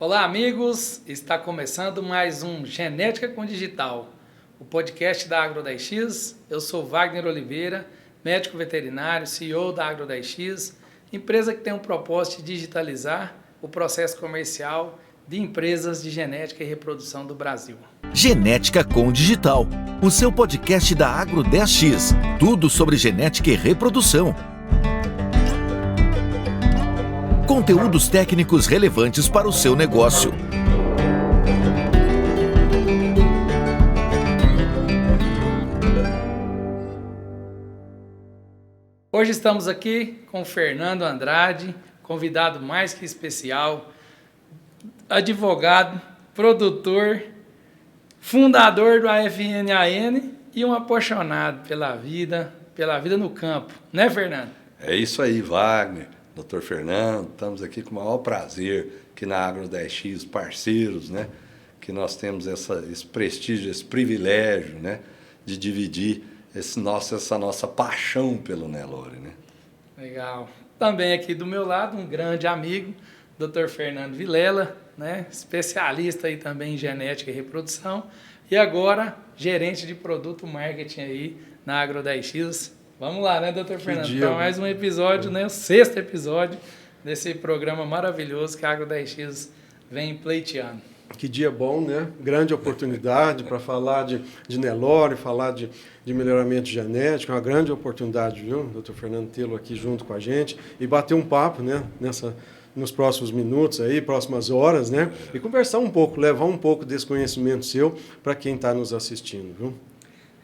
Olá, amigos! Está começando mais um Genética com Digital, o podcast da Agro10X. Eu sou Wagner Oliveira, médico veterinário, CEO da Agro10X, empresa que tem o propósito de digitalizar o processo comercial de empresas de genética e reprodução do Brasil. Genética com Digital, o seu podcast da Agro10X. Tudo sobre genética e reprodução. Conteúdos técnicos relevantes para o seu negócio. Hoje estamos aqui com o Fernando Andrade, convidado mais que especial, advogado, produtor, fundador do AFNAN e um apaixonado pela vida no campo. Né, Fernando? É isso aí, Wagner. Dr. Fernando, estamos aqui com o maior prazer aqui na Agro10X, parceiros, né? Que nós temos esse prestígio, esse privilégio, né? De dividir essa nossa paixão pelo Nelore, né? Legal. Também aqui do meu lado, um grande amigo, Dr. Fernando Vilela, né? Especialista aí também em genética e reprodução. E agora, gerente de produto marketing aí na Agro10X. Vamos lá, né, doutor Fernando? Para mais um episódio, né? O 6º episódio desse programa maravilhoso que a Agro10X vem pleiteando. Que dia bom, né? Grande oportunidade para falar de Nelore, falar de melhoramento genético. É uma grande oportunidade, viu, doutor Fernando, tê-lo aqui junto com a gente e bater um papo, né? Nos próximos minutos aí, próximas horas, né? E conversar um pouco, levar um pouco desse conhecimento seu para quem está nos assistindo, viu?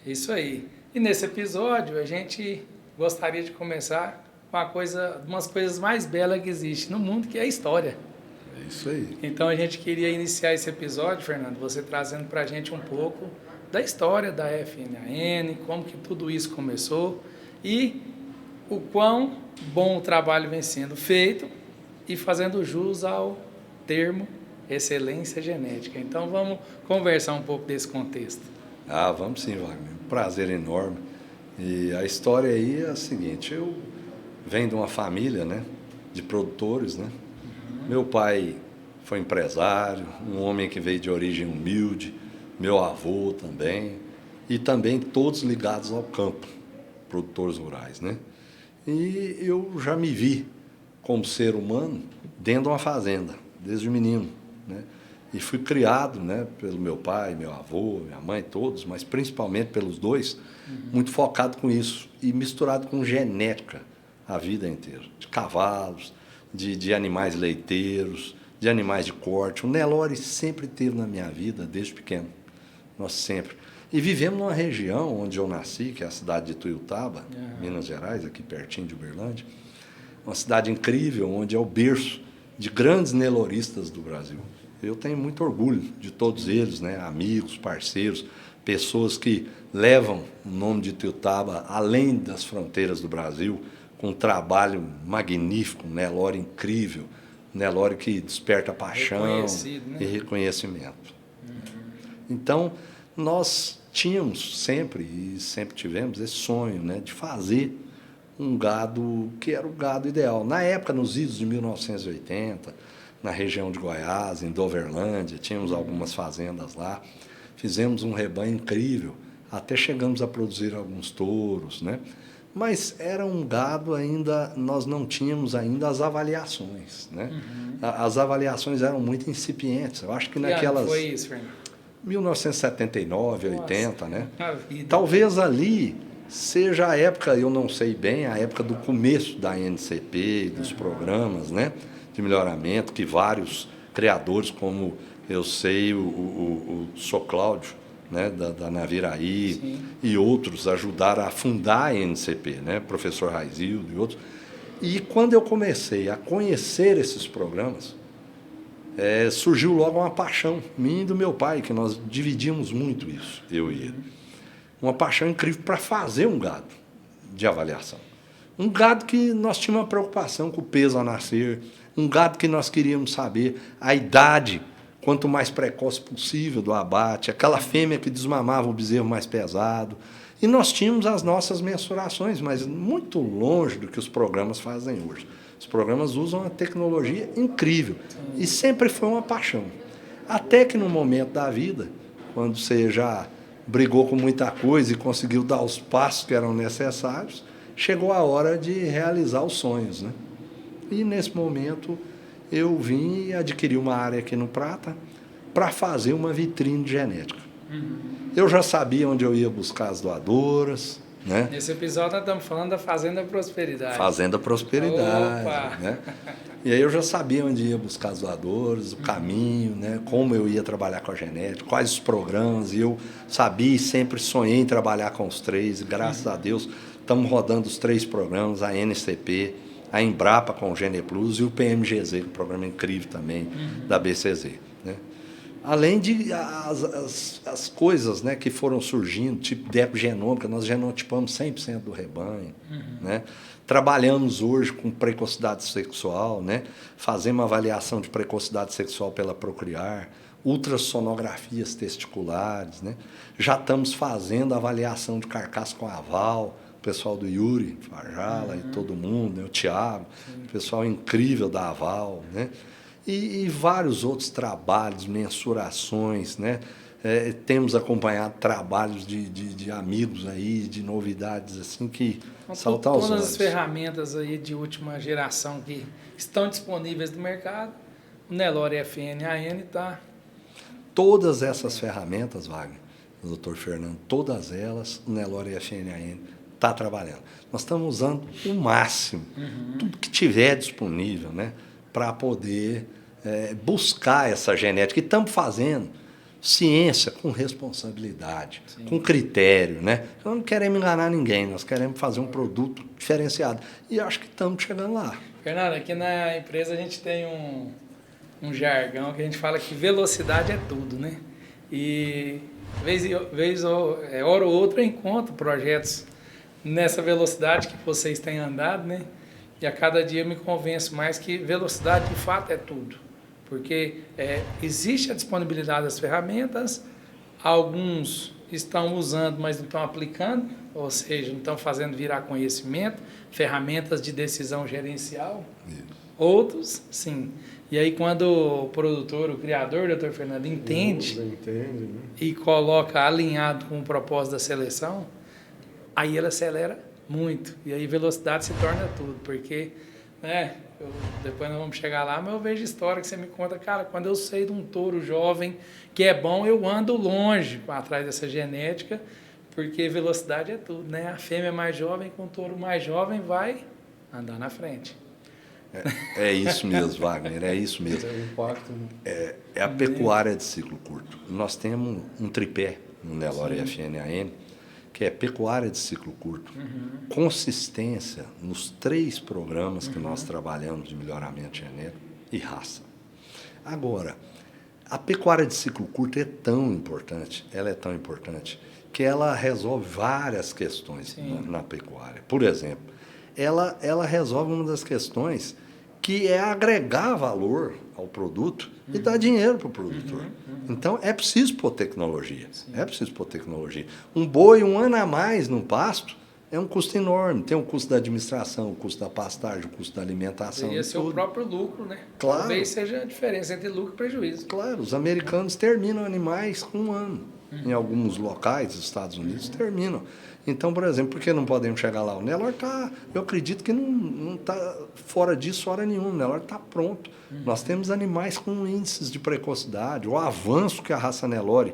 Isso aí. E nesse episódio a gente gostaria de começar com umas coisas mais belas que existem no mundo, que é a história. É isso aí. Então a gente queria iniciar esse episódio, Fernando, você trazendo para a gente um pouco da história da FNAN, como que tudo isso começou e o quão bom o trabalho vem sendo feito e fazendo jus ao termo excelência genética. Então vamos conversar um pouco desse contexto. Vamos sim, Wagner. Um prazer enorme. E a história aí é a seguinte, eu venho de uma família, né, de produtores, né? Meu pai foi empresário, um homem que veio de origem humilde, meu avô também, e também todos ligados ao campo, produtores rurais, né? E eu já me vi como ser humano dentro de uma fazenda, desde menino, né? E fui criado, né, pelo meu pai, meu avô, minha mãe, todos, mas principalmente pelos dois, muito focado com isso e misturado com genética a vida inteira, de cavalos, de animais leiteiros, de animais de corte. O Nelore sempre teve na minha vida desde pequeno, nós sempre. E vivemos numa região onde eu nasci, que é a cidade de Tuiutaba, Minas Gerais, aqui pertinho de Uberlândia, uma cidade incrível, onde é o berço de grandes neloristas do Brasil. Eu tenho muito orgulho de todos eles, né? Amigos, parceiros, pessoas que levam o nome de Tuiutaba além das fronteiras do Brasil, com um trabalho magnífico, um Nelore incrível, um Nelore que desperta paixão e reconhecimento. Então, nós tínhamos sempre, e sempre tivemos, esse sonho, né, de fazer um gado que era o gado ideal. Na época, nos idos de 1980, na região de Goiás, em Doverlândia, tínhamos algumas fazendas lá, fizemos um rebanho incrível, até chegamos a produzir alguns touros, né? Mas era um gado ainda, nós não tínhamos ainda as avaliações, né? As avaliações eram muito incipientes, eu acho que naquelas... Que ano foi isso, Fernando? 1979, 80, né? Talvez ali seja a época, eu não sei bem, a época do começo da NCP, dos programas, né, de melhoramento, que vários criadores, como eu sei, o Sr. Cláudio, né, da Naviraí, sim, e outros ajudaram a fundar a NCP, né, professor Raizildo e outros. E quando eu comecei a conhecer esses programas, surgiu logo uma paixão minha e do meu pai, que nós dividimos muito isso, eu e ele. Uma paixão incrível para fazer um gado de avaliação. Um gado que nós tínhamos uma preocupação com o peso a nascer, um gado que nós queríamos saber a idade, quanto mais precoce possível do abate, aquela fêmea que desmamava o bezerro mais pesado. E nós tínhamos as nossas mensurações, mas muito longe do que os programas fazem hoje. Os programas usam uma tecnologia incrível e sempre foi uma paixão. Até que no momento da vida, quando você já brigou com muita coisa e conseguiu dar os passos que eram necessários, chegou a hora de realizar os sonhos, né? E nesse momento eu vim e adquiri uma área aqui no Prata para fazer uma vitrine de genética. Eu já sabia onde eu ia buscar as doadoras, né? Nesse episódio nós estamos falando da Fazenda Prosperidade. Fazenda Prosperidade, Opa! né? E aí eu já sabia onde ia buscar os doadores, o caminho, né? Como eu ia trabalhar com a genética, quais os programas, e eu sabia e sempre sonhei em trabalhar com os 3, e graças a Deus estamos rodando os 3 programas, a NCP, a Embrapa com o GenePlus e o PMGZ, um programa incrível também da BCZ, né? Além de as coisas, né, que foram surgindo, tipo de epigenômica, nós genotipamos 100% do rebanho, né? Trabalhamos hoje com precocidade sexual, né? Fazemos avaliação de precocidade sexual pela Procriar, ultrassonografias testiculares, né? Já estamos fazendo avaliação de carcaça com aval, o pessoal do Yuri Fajala e todo mundo, né? O Thiago, o pessoal incrível da aval, né? E vários outros trabalhos, mensurações, né? Temos acompanhado trabalhos de amigos aí, de novidades assim que saltam aos olhos. Todas as ferramentas aí de última geração que estão disponíveis no mercado, o Nelore FNAN está... Todas essas ferramentas, Wagner, doutor Fernando, todas elas, o Nelore FNAN está trabalhando. Nós estamos usando o máximo, tudo que tiver disponível, né, para poder buscar essa genética. E estamos fazendo ciência com responsabilidade, com critério, né? Nós não queremos enganar ninguém, nós queremos fazer um produto diferenciado. E acho que estamos chegando lá. Fernando, aqui na empresa a gente tem um jargão que a gente fala que velocidade é tudo, né? E hora ou outra eu encontro projetos nessa velocidade que vocês têm andado, né? E a cada dia eu me convenço mais que velocidade de fato é tudo. Porque existe a disponibilidade das ferramentas, alguns estão usando, mas não estão aplicando, ou seja, não estão fazendo virar conhecimento, ferramentas de decisão gerencial. Isso. Outros, sim. E aí quando o produtor, o criador, doutor Fernando, entende, né? E coloca alinhado com o propósito da seleção, aí ele acelera muito. E aí velocidade se torna tudo, porque... né? Depois nós vamos chegar lá, mas eu vejo história que você me conta, cara, quando eu sei de um touro jovem que é bom, eu ando longe atrás dessa genética, porque velocidade é tudo, né? A fêmea mais jovem com o touro mais jovem vai andar na frente. É isso mesmo, Wagner, é isso mesmo. É a pecuária de ciclo curto. Nós temos um tripé no Nelore FNAN, que é pecuária de ciclo curto, consistência nos 3 programas que nós trabalhamos de melhoramento genético e raça. Agora, a pecuária de ciclo curto é tão importante, ela é tão importante, que ela resolve várias questões na pecuária. Por exemplo, ela resolve uma das questões que é agregar valor ao produto e dar dinheiro para o produtor. Então, é preciso pôr tecnologia. É preciso pôr tecnologia. Um boi, um ano a mais no pasto, é um custo enorme. Tem o custo da administração, o custo da pastagem, o custo da alimentação. Deveria ser o próprio lucro, né? Claro. Talvez seja a diferença entre lucro e prejuízo. Claro, os americanos terminam animais com um ano. Em alguns locais dos Estados Unidos terminam. Então, por exemplo, por que não podemos chegar lá? O Nelore está, eu acredito que não está fora disso hora nenhuma. O Nelore está pronto. Nós temos animais com índices de precocidade. O avanço que a raça Nelore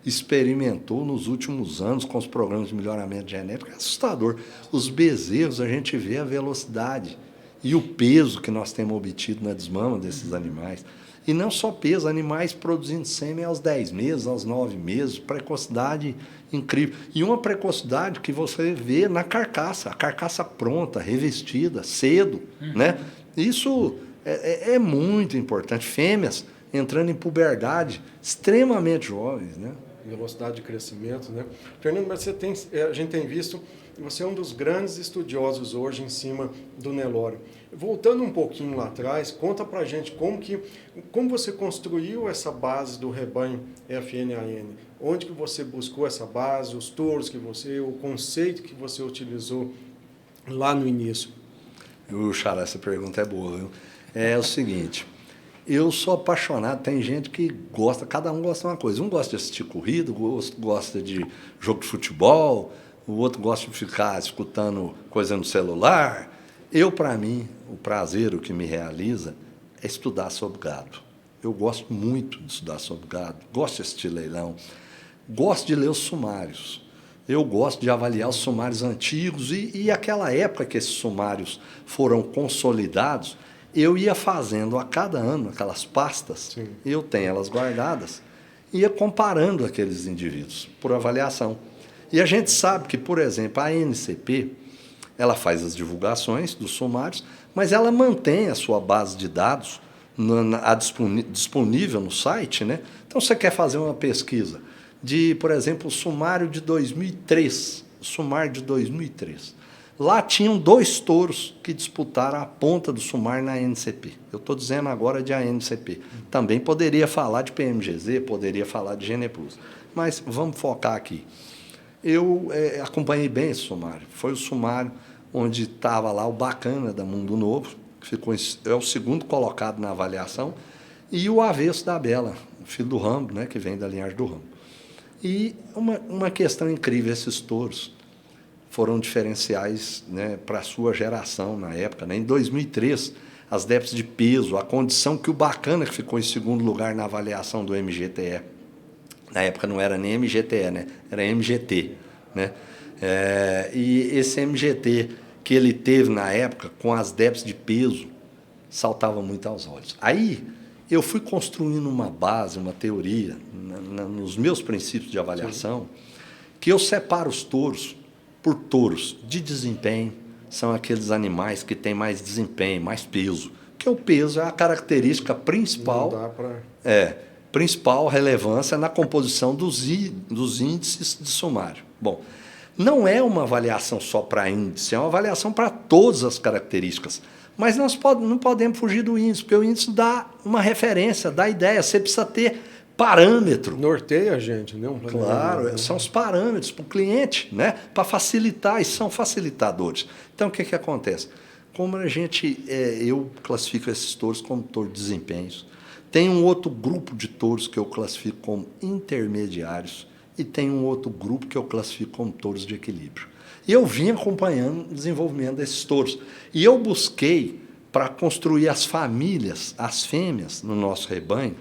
experimentou nos últimos anos com os programas de melhoramento genético é assustador. Os bezerros, a gente vê a velocidade e o peso que nós temos obtido na desmama desses animais. E não só peso, animais produzindo sêmen aos 10 meses, aos 9 meses, precocidade incrível. E uma precocidade que você vê na carcaça, a carcaça pronta, revestida, cedo, né? Isso é muito importante. Fêmeas entrando em puberdade, extremamente jovens, né? Velocidade de crescimento, né? Fernando, mas a gente tem visto, você é um dos grandes estudiosos hoje em cima do Nelore. Voltando um pouquinho lá atrás, conta pra gente como você construiu essa base do rebanho FNAN, onde que você buscou essa base, os touros o conceito que você utilizou lá no início. Xará, essa pergunta é boa, viu? É o seguinte, eu sou apaixonado, tem gente que gosta, cada um gosta de uma coisa. Um gosta de assistir corrida, o outro gosta de jogo de futebol, o outro gosta de ficar escutando coisa no celular. Para mim, o prazer, o que me realiza, é estudar sobre gado. Eu gosto muito de estudar sobre gado, gosto de assistir leilão, gosto de ler os sumários. Eu gosto de avaliar os sumários antigos e aquela época que esses sumários foram consolidados, eu ia fazendo a cada ano aquelas pastas, sim, eu tenho elas guardadas, ia comparando aqueles indivíduos por avaliação. E a gente sabe que, por exemplo, a ANCP, ela faz as divulgações dos sumários, mas ela mantém a sua base de dados disponível no site, né? Então, você quer fazer uma pesquisa de, por exemplo, o sumário de 2003, o sumário de 2003. Lá tinham 2 touros que disputaram a ponta do sumário na ANCP. Eu estou dizendo agora de ANCP. Também poderia falar de PMGZ, poderia falar de Geneplus. Mas vamos focar aqui. Eu acompanhei bem esse sumário. Foi o sumário onde estava lá o Bacana da Mundo Novo, que ficou, é o segundo colocado na avaliação, e o Avesso da Bela, filho do Rambo, né, que vem da linhagem do Rambo. E uma questão incrível, esses touros foram diferenciais, né, para a sua geração na época. Né? Em 2003, as déficits de peso, a condição que o Bacana, que ficou em segundo lugar na avaliação do MGTE, na época não era nem MGTE, né? Era MGT. Né? E esse MGT que ele teve na época, com as déficits de peso, saltava muito aos olhos. Aí eu fui construindo uma base, uma teoria, nos meus princípios de avaliação, que eu separo os touros por touros de desempenho, são aqueles animais que têm mais desempenho, mais peso, que o peso é a característica principal, principal relevância na composição dos índices de sumário. Bom, não é uma avaliação só para índice, é uma avaliação para todas as características. Mas nós não podemos fugir do índice, porque o índice dá uma referência, dá ideia. Você precisa ter parâmetro. Norteia a gente, né? Claro, são os parâmetros para o cliente, né? Para facilitar, e são facilitadores. Então, o que acontece? Como a gente, eu classifico esses touros como touros de desempenhos. Tem um outro grupo de touros que eu classifico como intermediários e tem um outro grupo que eu classifico como touros de equilíbrio. E eu vim acompanhando o desenvolvimento desses touros. E eu busquei, para construir as famílias, as fêmeas no nosso rebanho,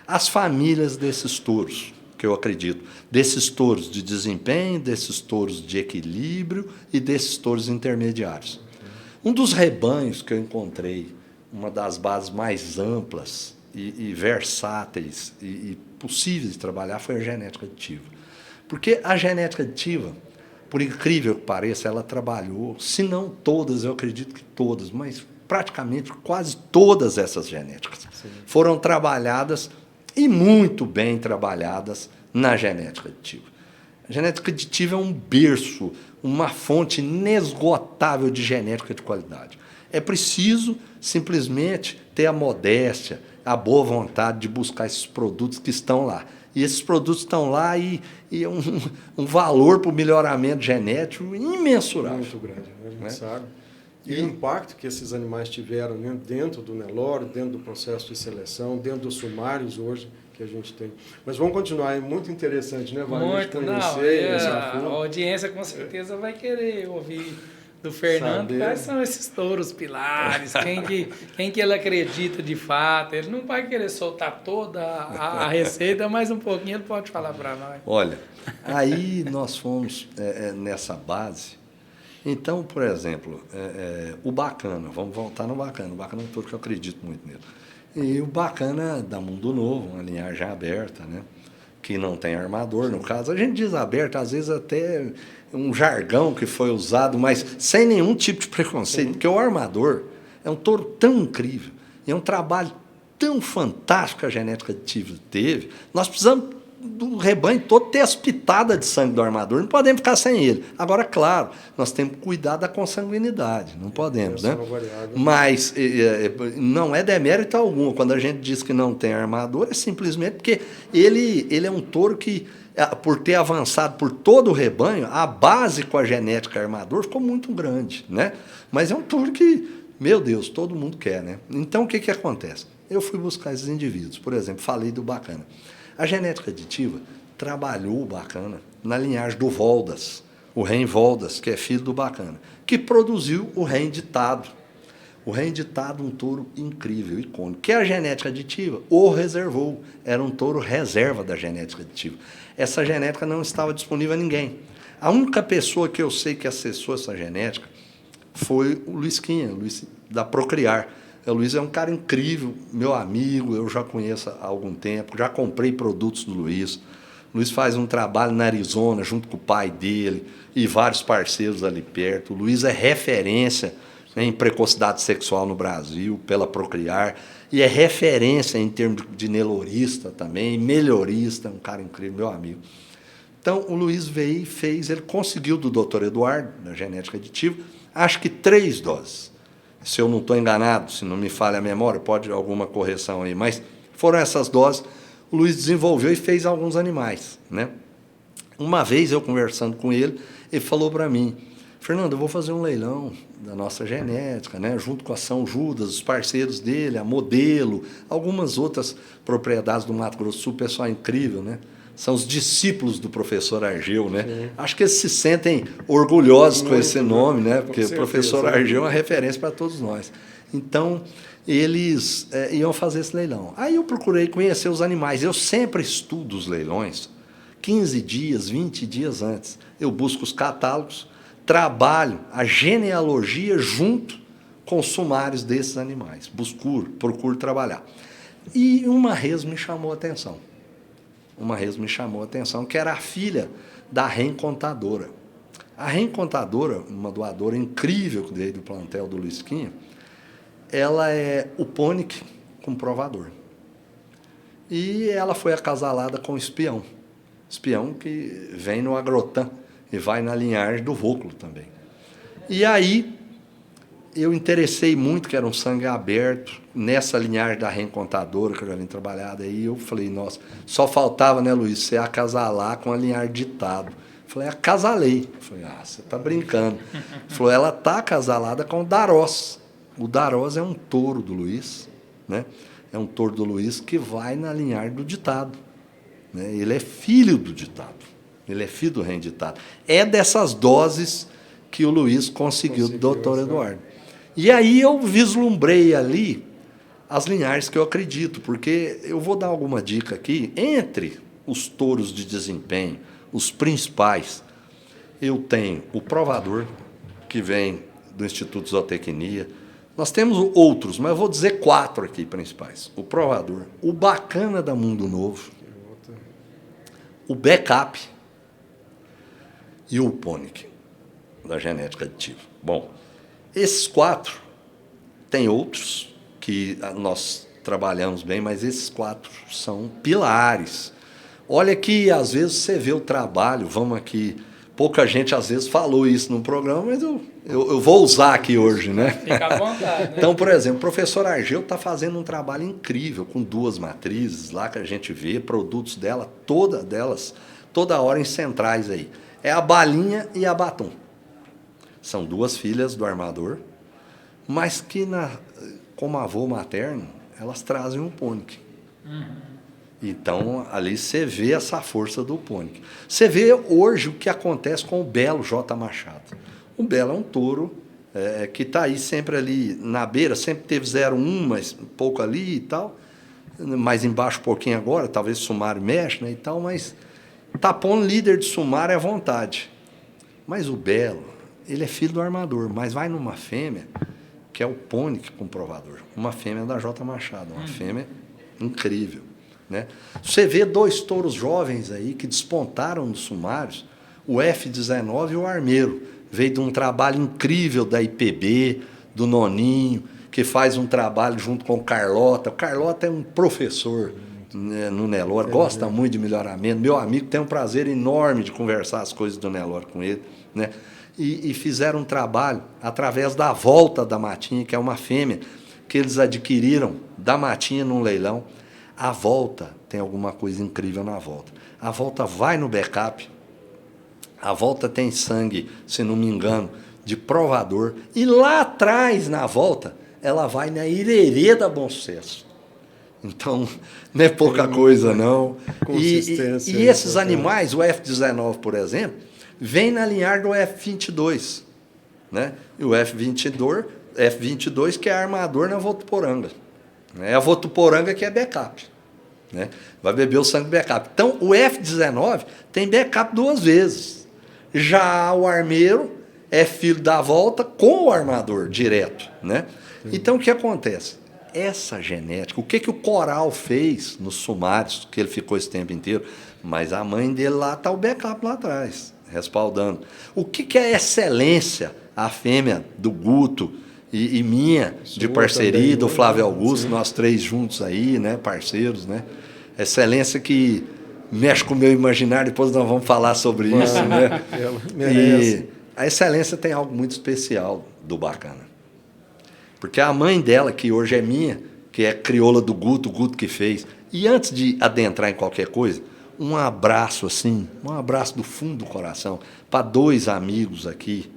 as famílias desses touros, que eu acredito, desses touros de desempenho, desses touros de equilíbrio e desses touros intermediários. Um dos rebanhos que eu encontrei, uma das bases mais amplas e versáteis e possíveis de trabalhar, foi a genética aditiva. Porque a genética aditiva, por incrível que pareça, ela trabalhou, se não todas, eu acredito que todas, mas praticamente quase todas essas genéticas foram trabalhadas e muito bem trabalhadas na genética aditiva. A genética aditiva é um berço, uma fonte inesgotável de genética de qualidade. É preciso simplesmente ter a modéstia, a boa vontade de buscar esses produtos que estão lá. E esses produtos estão lá e um valor para o melhoramento genético imensurável. Muito grande, né? A gente sabe. E o impacto que esses animais tiveram, né, dentro do Nelore, dentro do processo de seleção, dentro dos sumários hoje que a gente tem. Mas vamos continuar, é muito interessante, né, Wagner? Muito, a audiência com certeza vai querer ouvir do Fernando quais são esses touros pilares, quem que ele acredita de fato. Ele não vai querer soltar toda a receita, mas um pouquinho ele pode falar para nós. Olha, aí nós fomos nessa base. Então, por exemplo, o Bacana, vamos voltar no Bacana. O Bacana é um touro que eu acredito muito nele. E o Bacana da Mundo Novo, uma linhagem aberta, né? Que não tem armador, no caso. A gente diz aberta, às vezes até um jargão que foi usado, mas sem nenhum tipo de preconceito, porque o armador é um touro tão incrível, e é um trabalho tão fantástico que a genética aditiva teve. Nós precisamos do rebanho todo ter as pitadas de sangue do armador, não podemos ficar sem ele. Agora, claro, nós temos que cuidar da consanguinidade, não podemos, né? Mas não é demérito algum. Quando a gente diz que não tem armador, é simplesmente porque ele é um touro que, por ter avançado por todo o rebanho, a base com a genética armador ficou muito grande, né? Mas é um touro que Meu Deus, todo mundo quer, né? Então, o que acontece? Eu fui buscar esses indivíduos. Por exemplo, falei do Bacana. A genética aditiva trabalhou o Bacana na linhagem do Voldas, o Ren Voldas, que é filho do Bacana, que produziu o Ren Ditado. O Ren Ditado, um touro incrível, icônico, que a genética aditiva o reservou. Era um touro reserva da genética aditiva. Essa genética não estava disponível a ninguém. A única pessoa que eu sei que acessou essa genética foi o Luiz Quinha, Luiz da Procriar. O Luiz é um cara incrível, meu amigo, eu já conheço há algum tempo, já comprei produtos do Luiz. O Luiz faz um trabalho na Arizona, junto com o pai dele e vários parceiros ali perto. O Luiz é referência em precocidade sexual no Brasil, pela Procriar, e é referência em termos de nelorista também, melhorista, um cara incrível, meu amigo. Então, o Luiz veio e fez, ele conseguiu do Dr. Eduardo, na genética aditiva, acho que 3 doses. Se eu não estou enganado, se não me falha a memória, pode alguma correção aí, mas foram essas doses. O Luiz desenvolveu e fez alguns animais, né? Uma vez eu conversando com ele, ele falou para mim, Fernando, eu vou fazer um leilão da nossa genética, né? Junto com a São Judas, os parceiros dele, a Modelo, algumas outras propriedades do Mato Grosso do Sul, pessoal incrível, né? São os discípulos do professor Argeu, né? Sim. Acho que eles se sentem orgulhosos com esse nome, né? Porque o professor Argeu é uma referência para todos nós. Então, eles iam fazer esse leilão. Aí eu procurei conhecer os animais. Eu sempre estudo os leilões 15 dias, 20 dias antes. Eu busco os catálogos, trabalho a genealogia junto com os sumários desses animais. Procuro trabalhar. E uma res me chamou a atenção. Que era a filha da Ren Contadora. A Ren Contadora, uma doadora incrível que veio do plantel do Luiz Quinha, ela é o Pônic com provador. E ela foi acasalada com o Espião. Espião que vem no Agrotã e vai na linhagem do Vôculo também. E aí eu interessei muito, que era um sangue aberto, nessa linhagem da Ren Contadora, que eu já vim trabalhado aí, eu falei, nossa, só faltava, né, Luiz, você acasalar com a linhagem Ditado. Falei, acasalei. Falei, você tá brincando. Falou, ela tá acasalada com o Darós. O Darós é um touro do Luiz, né? É um touro do Luiz que vai na linhagem do Ditado, né? Ele é filho do Ditado. Ele é filho do Ren Ditado. É dessas doses que o Luiz conseguiu do Dr. Eduardo. E aí eu vislumbrei ali as linhagens que eu acredito, porque eu vou dar alguma dica aqui. Entre os touros de desempenho, os principais, eu tenho o Provador, que vem do Instituto Zootecnia. Nós temos outros, mas eu vou dizer 4 aqui principais. O Provador, o Bacana da Mundo Novo, o Backup e o Pônic, da genética aditiva. Bom, esses 4, tem outros que nós trabalhamos bem, mas esses 4 são pilares. Olha que, às vezes, você vê o trabalho, vamos aqui, pouca gente, às vezes, falou isso no programa, mas eu vou usar aqui hoje, né? Fica à vontade. Né? Então, por exemplo, o professor Argeu está fazendo um trabalho incrível, com 2 matrizes lá que a gente vê, produtos dela, toda hora em centrais aí. É a Balinha e a Batum. São 2 filhas do armador, mas que, como avô materno, elas trazem um Pônic. Então, ali você vê essa força do Pônic. Você vê hoje o que acontece com o Belo J. Machado. O Belo é um touro que está aí sempre ali na beira, sempre teve 0,1, mas um pouco ali e tal, mais embaixo um pouquinho agora, talvez o sumário mexe, né, e tal, mas está pondo líder de sumário à vontade. Mas o Belo, ele é filho do armador, mas vai numa fêmea, que é o Pônic com provador. Uma fêmea da J. Machado, uma fêmea incrível, né? Você vê 2 touros jovens aí que despontaram nos sumários, o F19 e o Armeiro. Veio de um trabalho incrível da IPB, do Noninho, que faz um trabalho junto com o Carlota. O Carlota é um professor, né, no Nelore, gosta muito de melhoramento. Meu amigo, tem um prazer enorme de conversar as coisas do Nelore com ele, né? E fizeram um trabalho através da Volta da Matinha, que é uma fêmea que eles adquiriram da Matinha num leilão. A Volta tem alguma coisa incrível na Volta. A Volta vai no Backup, a Volta tem sangue, se não me engano, de provador. E lá atrás, na volta, ela vai na Irerê da Bom Sucesso. Então, não é pouca coisa, não. E esses animais, o F19, por exemplo, vem na linhagem do F22. Né? E o F22 que é armador na Votuporanga. É a Votuporanga que é backup. Né? Vai beber o sangue backup. Então, o F19 tem backup 2 vezes. Já o armeiro é filho da volta com o armador direto. Né? Então, o que acontece? Essa genética, o que o Coral fez nos sumários, que ele ficou esse tempo inteiro, mas a mãe dele lá está o backup lá atrás, respaldando. O que é a excelência, a fêmea do Guto e minha, de parceria, também, do Flávio Augusto, sim. Nós 3 juntos aí, né, parceiros, né? Excelência que mexe com o meu imaginário, depois nós vamos falar sobre isso, né? E a excelência tem algo muito especial do Bacana. Porque a mãe dela, que hoje é minha, que é crioula do Guto, o Guto que fez. E antes de adentrar em qualquer coisa, um abraço assim, um abraço do fundo do coração, para 2 amigos aqui,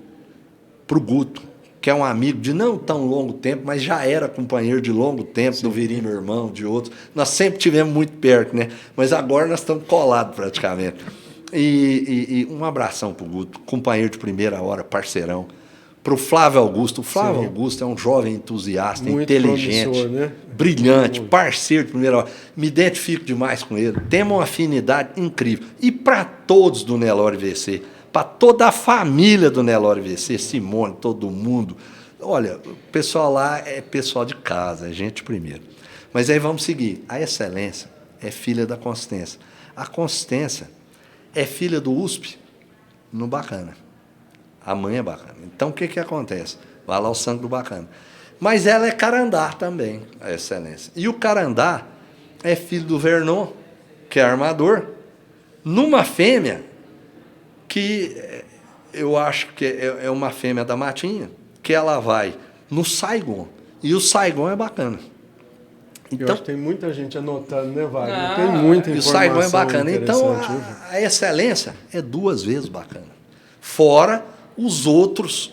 para o Guto, que é um amigo de não tão longo tempo, mas já era companheiro de longo tempo, sim. Do Virinho, meu irmão, de outros. Nós sempre tivemos muito perto, né? Mas agora nós estamos colados praticamente. E um abração para o Guto, companheiro de primeira hora, parceirão. Para o Flávio Augusto. O Flávio, sim. Augusto é um jovem entusiasta, muito inteligente, né? Brilhante, muito. Parceiro de primeira hora. Me identifico demais com ele. Temos uma afinidade incrível. E para todos do Nelore VC, para toda a família do Nelore VC, Simone, todo mundo. Olha, o pessoal lá é pessoal de casa, é gente primeiro. Mas aí vamos seguir. A excelência é filha da consistência. A consistência é filha do USP no Bacana. A mãe é Bacana. Então, o que acontece? Vai lá o sangue do Bacana. Mas ela é Carandá também, a excelência. E o Carandá é filho do Vernon, que é armador, numa fêmea que eu acho que é uma fêmea da Matinha, que ela vai no Saigon. E o Saigon é Bacana. Então, eu acho que tem muita gente anotando, né, Wagner? Tem muita informação. E o Saigon é Bacana. Então, a excelência é 2 vezes Bacana. Fora os outros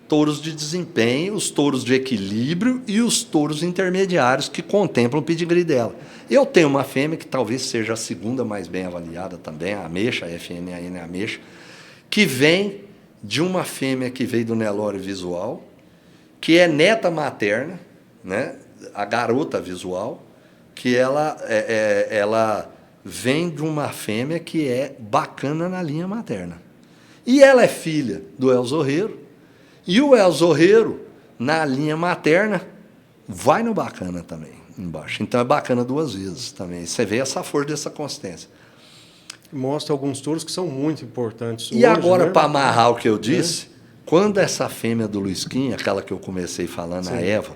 touros de desempenho, os touros de equilíbrio e os touros intermediários que contemplam o pedigree dela. Eu tenho uma fêmea que talvez seja a segunda mais bem avaliada também, a Ameixa, a FNAN Ameixa, que vem de uma fêmea que veio do Nelore Visual, que é neta materna, né, a garota visual, que ela vem de uma fêmea que é Bacana na linha materna. E ela é filha do Elzorreiro, e o Elzorreiro, na linha materna, vai no Bacana também, embaixo. Então é Bacana 2 vezes também. Você vê essa força dessa consistência. Mostra alguns touros que são muito importantes hoje. E agora, né? Para amarrar o que eu disse, quando essa fêmea do Luisquinha, aquela que eu comecei falando, sim. A Eva,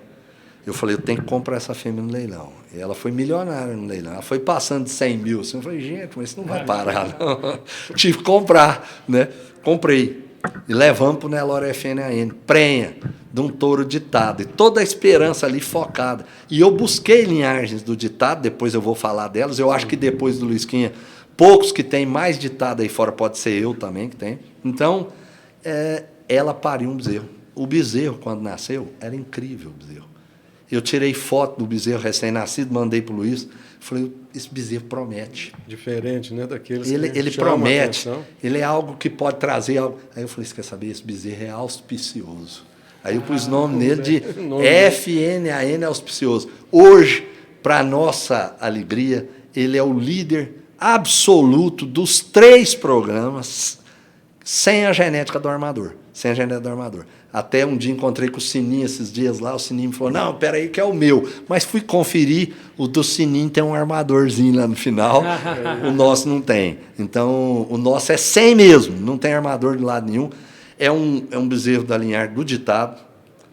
eu falei, eu tenho que comprar essa fêmea no leilão. E ela foi milionária no leilão. Ela foi passando de 100 mil. Assim, eu falei, gente, mas isso não vai parar, não. Tive que comprar, né? Comprei. E levamos para o Nelore FNAN. Prenha, de um touro ditado. E toda a esperança ali focada. E eu busquei linhagens do ditado, depois eu vou falar delas. Eu acho que depois do Luisquinha, poucos que tem mais ditado aí fora, pode ser eu também que tem. Então, ela pariu um bezerro. O bezerro, quando nasceu, era incrível o bezerro. Eu tirei foto do bezerro recém-nascido, mandei para o Luiz. Falei, esse bezerro promete. Diferente, né? Daqueles ele promete. Ele é algo que pode trazer algo. Aí eu falei, você quer saber? Esse bezerro é auspicioso. Aí eu pus o nome nele de FNAN auspicioso. Hoje, para nossa alegria, ele é o líder absoluto dos 3 programas sem a genética do armador. Sem a genética do armador. Até um dia encontrei com o Sininho esses dias lá, o Sininho me falou, não, peraí que é o meu. Mas fui conferir, o do Sininho tem um armadorzinho lá no final, o nosso não tem. Então, o nosso é 100 mesmo, não tem armador de lado nenhum. É um bezerro da linhagem do ditado.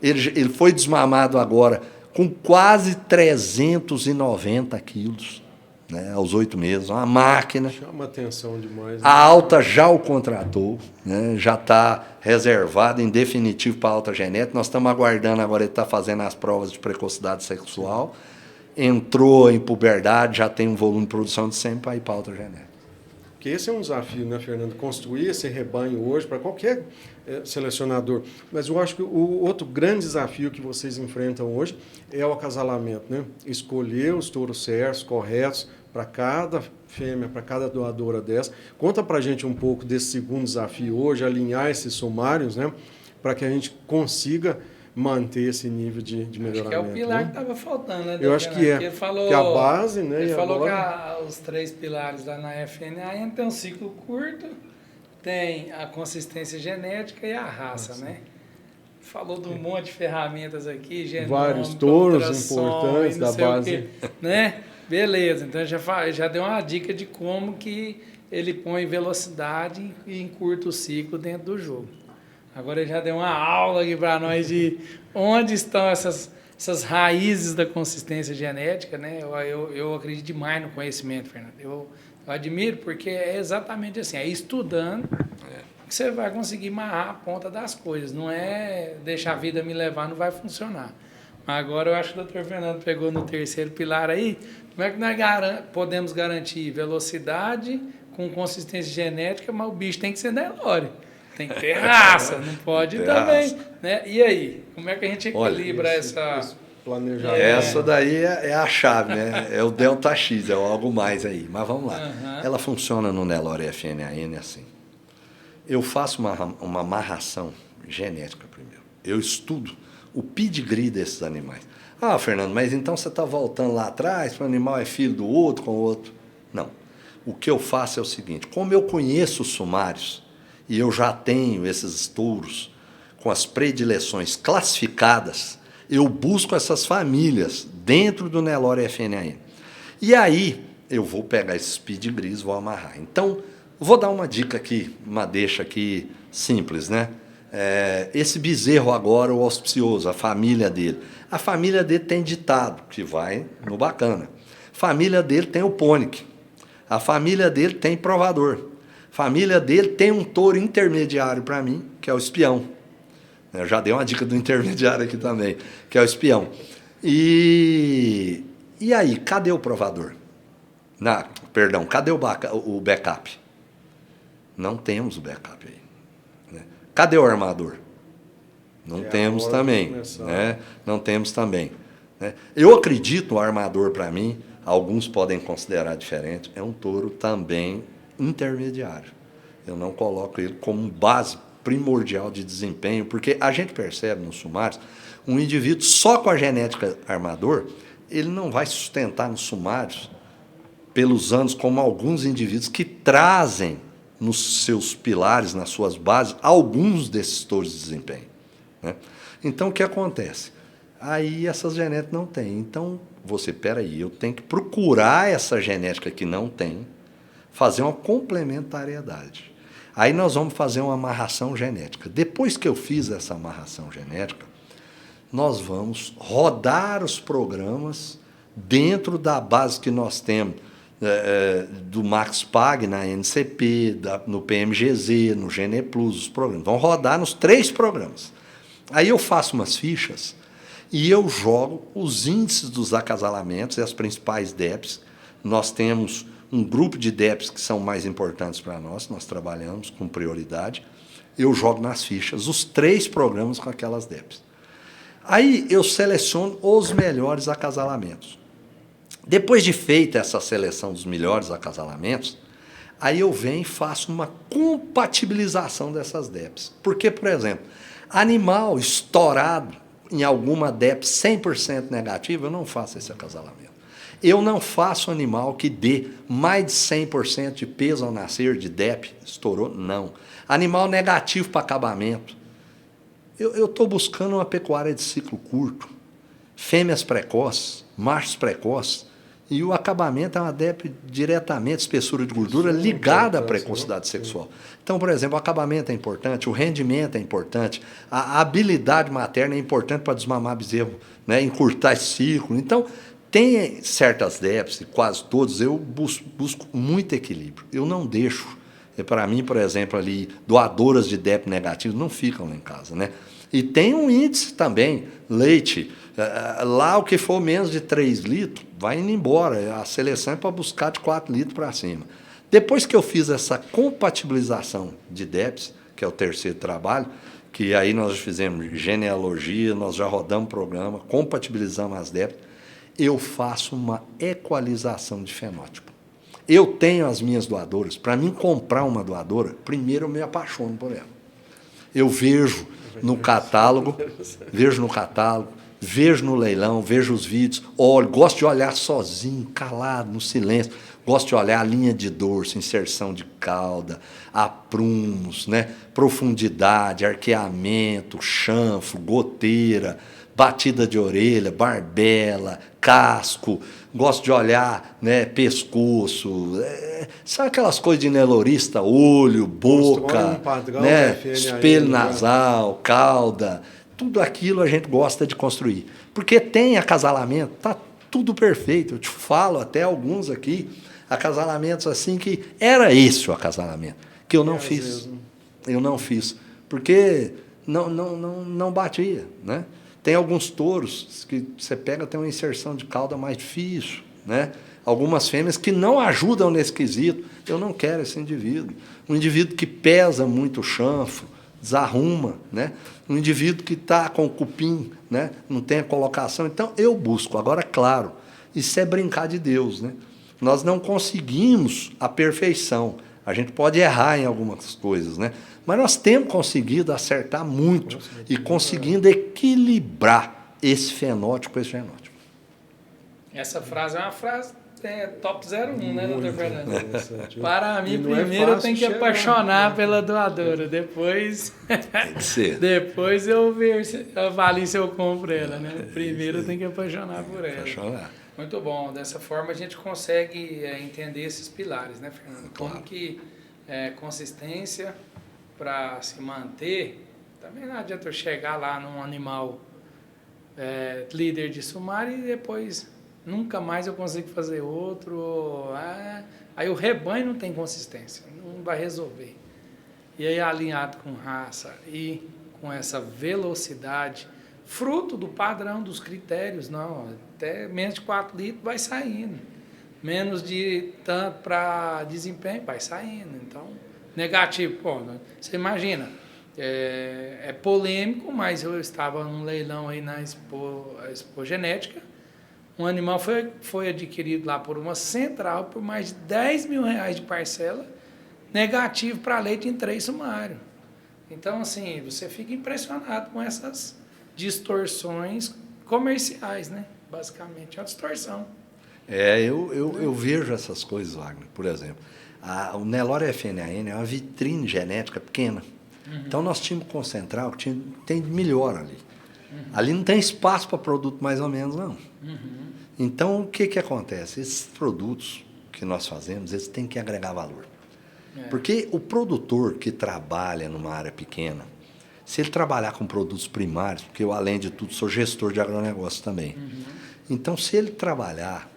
Ele foi desmamado agora com quase 390 quilos. Né, aos 8 meses, uma máquina. Chama atenção demais. Né? A Alta já o contratou, né, já está reservado em definitivo para a Alta Genética. Nós estamos aguardando agora, ele está fazendo as provas de precocidade sexual. Entrou em puberdade, já tem um volume de produção de 100 para ir para a Alta Genética. Porque esse é um desafio, né, Fernando? Construir esse rebanho hoje para qualquer selecionador. Mas eu acho que o outro grande desafio que vocês enfrentam hoje é o acasalamento, né? Escolher os touros certos, corretos, para cada fêmea, para cada doadora dessa. Conta para a gente um pouco desse segundo desafio hoje, alinhar esses sumários, né? Para que a gente consiga manter esse nível de melhoramento. Acho que é o pilar, né? que estava faltando, né? Eu acho que é. Ele falou, que a base, né? Ele falou agora... que os 3 pilares lá na FNAN tem um ciclo curto, tem a consistência genética e a raça, né? Falou de um monte de ferramentas aqui, genômica, vários touros ultrassom, importantes da base. né? Beleza, então já deu uma dica de como que ele põe velocidade e encurta o ciclo dentro do jogo. Agora ele já deu uma aula aqui para nós de onde estão essas raízes da consistência genética, né? Eu acredito demais no conhecimento, Fernando. Eu admiro porque é exatamente assim, é estudando que você vai conseguir amarrar a ponta das coisas. Não é deixar a vida me levar, não vai funcionar. Mas agora eu acho que o Dr. Fernando pegou no terceiro pilar aí. Como é que nós podemos garantir velocidade com consistência genética, mas o bicho tem que ser Nelore. Tem que ter raça, não pode também. Né? E aí, como é que a gente equilibra esse planejamento? Essa daí é a chave, né? É o Delta X, é algo mais aí. Mas vamos lá. Ela funciona no Nelore FNAN assim. Eu faço uma amarração genética primeiro. Eu estudo o pedigree desses animais. Ah, Fernando, mas então você está voltando lá atrás, para o animal é filho do outro com o outro. Não. O que eu faço é o seguinte, como eu conheço os sumários, e eu já tenho esses touros com as predileções classificadas, eu busco essas famílias dentro do Nelore FNAN. E aí eu vou pegar esses pedigrees e vou amarrar. Então, vou dar uma dica aqui, uma deixa aqui simples, né? Esse bezerro agora, o auspicioso, a família dele. A família dele tem ditado, que vai no bacana. A família dele tem o pônic. A família dele tem provador. A família dele tem um touro intermediário para mim, que é o espião. Eu já dei uma dica do intermediário aqui também, que é o espião. E aí, cadê o provador? Cadê o backup? Não temos o backup aí. Né? Cadê o armador? Não temos também. Né? Não temos também. Né? Eu acredito no armador, para mim, alguns podem considerar diferente, é um touro também intermediário. Eu não coloco ele como base primordial de desempenho, porque a gente percebe nos sumários, um indivíduo só com a genética armador, ele não vai sustentar nos sumários pelos anos como alguns indivíduos que trazem nos seus pilares, nas suas bases, alguns desses touros de desempenho. Né? Então, o que acontece? Aí essas genéticas não tem. Então, peraí, eu tenho que procurar essa genética que não tem, fazer uma complementariedade. Aí nós vamos fazer uma amarração genética. Depois que eu fiz essa amarração genética, nós vamos rodar os programas dentro da base que nós temos, do MaxPag, na NCP, no PMGZ, no Gene Plus, os programas. Vão rodar nos 3 programas. Aí eu faço umas fichas e eu jogo os índices dos acasalamentos e as principais DEPs. Nós temos um grupo de DEPs que são mais importantes para nós trabalhamos com prioridade. Eu jogo nas fichas os 3 programas com aquelas DEPs. Aí eu seleciono os melhores acasalamentos. Depois de feita essa seleção dos melhores acasalamentos, aí eu venho e faço uma compatibilização dessas DEPs. Porque, por exemplo, animal estourado em alguma DEP 100% negativa, eu não faço esse acasalamento. Eu não faço animal que dê mais de 100% de peso ao nascer de DEP, estourou, não. Animal negativo para acabamento. Eu estou buscando uma pecuária de ciclo curto, fêmeas precoces, machos precoces, e o acabamento é uma DEP diretamente, espessura de gordura, ligada à precocidade sexual. Então, por exemplo, o acabamento é importante, o rendimento é importante, a habilidade materna é importante para desmamar bezerro, né, encurtar esse ciclo. Então, tem certas DEPs, quase todos, eu busco muito equilíbrio. Eu não deixo, para mim, por exemplo, ali, doadoras de DEP negativos não ficam lá em casa, né? E tem um índice também, leite, lá o que for menos de 3 litros, vai indo embora, a seleção é para buscar de 4 litros para cima. Depois que eu fiz essa compatibilização de débitos, que é o terceiro trabalho, que aí nós fizemos genealogia, nós já rodamos programa, compatibilizamos as débitos, eu faço uma equalização de fenótipo. Eu tenho as minhas doadoras. Para mim comprar uma doadora, primeiro eu me apaixono por ela. Eu vejo no catálogo, vejo no leilão, vejo os vídeos, olho, gosto de olhar sozinho, calado, no silêncio. Gosto de olhar a linha de dorso, inserção de cauda, aprumos, né? Profundidade, arqueamento, chanfro, goteira, batida de orelha, barbela, casco. Gosto de olhar, né, pescoço. Sabe aquelas coisas de nelorista? Olho, boca, né, espelho nasal, cauda. Tudo aquilo a gente gosta de construir. Porque tem acasalamento, está tudo perfeito. Eu te falo até alguns aqui, acasalamentos assim que era esse o acasalamento, que eu não fiz. Eu não fiz, porque não batia, né? Tem alguns touros que você pega, tem uma inserção de cauda mais difícil, né? Algumas fêmeas que não ajudam nesse quesito. Eu não quero esse indivíduo. Um indivíduo que pesa muito o chanfro, desarruma, né? Um indivíduo que está com o cupim, né? Não tem a colocação. Então, eu busco. Agora, claro, isso é brincar de Deus, né? Nós não conseguimos a perfeição. A gente pode errar em algumas coisas, né? Mas nós temos conseguido acertar muito e conseguindo equilibrar esse fenótipo com esse genótipo. Essa frase é uma frase top 01, né, doutor Fernando? É. Para mim, primeiro eu tenho que apaixonar pela doadora, depois Tem que ser. depois eu avalio se eu compro ela, né? Primeiro eu tenho que apaixonar por ela. Apaixonar. Muito bom, dessa forma a gente consegue entender esses pilares, né, Fernando? Claro. Como que consistência para se manter, também não adianta eu chegar lá num animal líder de sumário e depois nunca mais eu consigo fazer outro. Aí o rebanho não tem consistência, não vai resolver. E aí alinhado com raça e com essa velocidade, fruto do padrão dos critérios, não, até menos de 4 litros vai saindo. Menos de tanto para desempenho vai saindo. Então, negativo, pô, você imagina, é polêmico, mas eu estava num leilão aí na Expo Genética, um animal foi adquirido lá por uma central por mais de R$10 mil de parcela, negativo para leite em 3 sumário. Então, assim, você fica impressionado com essas distorções comerciais, né? Basicamente, é uma distorção. Eu vejo essas coisas, Wagner. Por exemplo, o Nelore FNAN é uma vitrine genética pequena. Uhum. Então, nós tínhamos que concentrar o que tem de melhor ali. Uhum. Ali não tem espaço para produto mais ou menos, não. Uhum. Então, o que acontece? Esses produtos que nós fazemos, eles têm que agregar valor. Porque o produtor que trabalha numa área pequena, se ele trabalhar com produtos primários, porque eu, além de tudo, sou gestor de agronegócio também. Uhum. Então, se ele trabalhar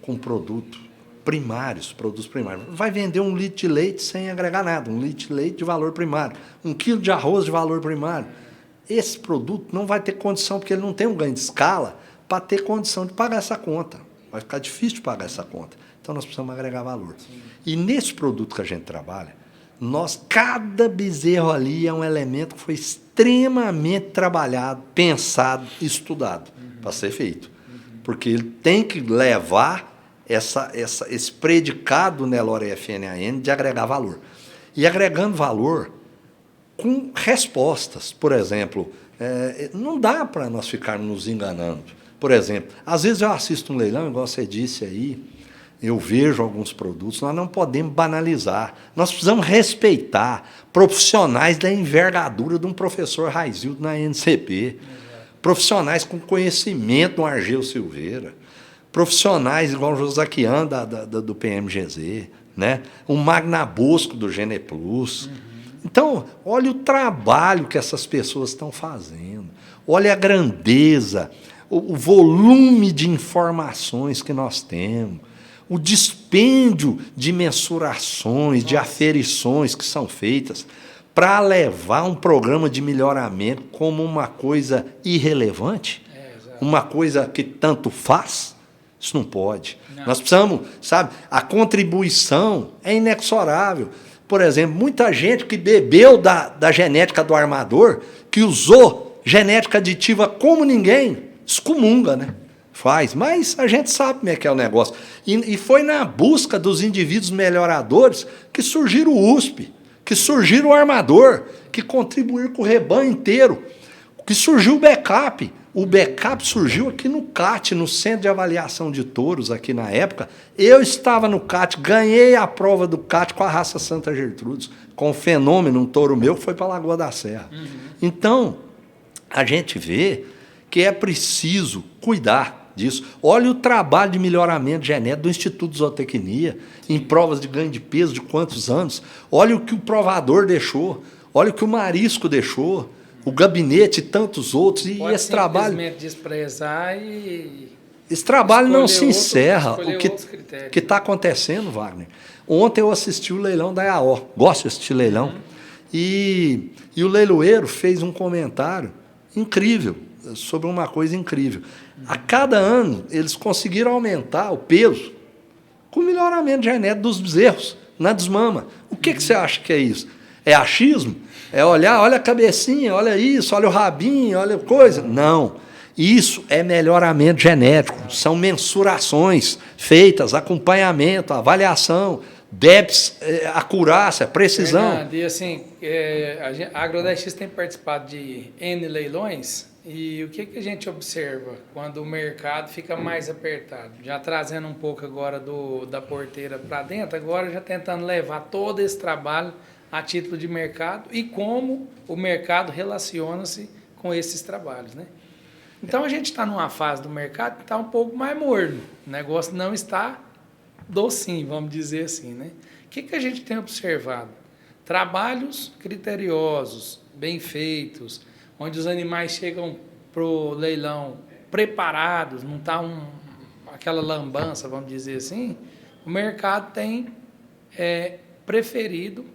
com produtos primários, vai vender 1 litro de leite sem agregar nada, 1 litro de leite de valor primário, 1 quilo de arroz de valor primário. Esse produto não vai ter condição, porque ele não tem um ganho de escala, para ter condição de pagar essa conta. Vai ficar difícil de pagar essa conta. Então, nós precisamos agregar valor. Sim. E nesse produto que a gente trabalha, cada bezerro ali é um elemento que foi extremamente trabalhado, pensado, estudado para ser feito. Porque ele tem que levar esse predicado Nelore FNAN de agregar valor. E agregando valor com respostas. Por exemplo, não dá para nós ficarmos nos enganando. Por exemplo, às vezes eu assisto um leilão, igual você disse aí, eu vejo alguns produtos, nós não podemos banalizar. Nós precisamos respeitar profissionais da envergadura de um professor Raizildo na NCP, profissionais com conhecimento do Argeu Silveira, profissionais igual o Josaquian do PMGZ, né? O Magna Bosco do Geneplus. Então, olha o trabalho que essas pessoas estão fazendo, olha a grandeza, o volume de informações que nós temos, o dispêndio de mensurações, de aferições que são feitas para levar um programa de melhoramento como uma coisa irrelevante, uma coisa que tanto faz, Isso não pode. Não. Nós precisamos, sabe, a contribuição é inexorável. Por exemplo, muita gente que bebeu da genética do armador, que usou genética aditiva como ninguém, excomunga, né? Faz, mas a gente sabe como é que é o negócio. E foi na busca dos indivíduos melhoradores que surgiram o USP, que surgiram o armador, que contribuíram com o rebanho inteiro, que surgiu o backup. O backup surgiu aqui no CAT, no Centro de Avaliação de Touros, aqui na época. Eu estava no CAT, ganhei a prova do CAT com a raça Santa Gertrudes, com o fenômeno, um touro meu que foi para a Lagoa da Serra. Então, a gente vê que é preciso cuidar disso. Olha o trabalho de melhoramento genético do Instituto de Zootecnia, em provas de ganho de peso de quantos anos. Olha o que o provador deixou, olha o que o Marisco deixou, o gabinete e tantos outros. E pode esse trabalho. desprezar e esse trabalho não se encerra. O que está acontecendo, Wagner? Ontem eu assisti o leilão da EAO. Gosto de assistir leilão. E o leiloeiro fez um comentário incrível, sobre uma coisa incrível. A cada ano, eles conseguiram aumentar o peso com o melhoramento genético dos bezerros na desmama. O que você acha que é isso? É achismo? É olhar, olha a cabecinha, olha isso, olha o rabinho, olha coisa? Não. Isso é melhoramento genético. São mensurações feitas, acompanhamento, avaliação, DEPS, acurácia, precisão. Fernando, e assim, a Agro10X tem participado de N leilões, e o que a gente observa quando o mercado fica mais apertado? Já trazendo um pouco agora da porteira para dentro, agora já tentando levar todo esse trabalho a título de mercado e como o mercado relaciona-se com esses trabalhos, né? Então a gente está numa fase do mercado que está um pouco mais morno, o negócio não está docinho, vamos dizer assim, né? O que a gente tem observado? Trabalhos criteriosos, bem feitos, onde os animais chegam para o leilão preparados, não está aquela lambança, vamos dizer assim, o mercado tem preferido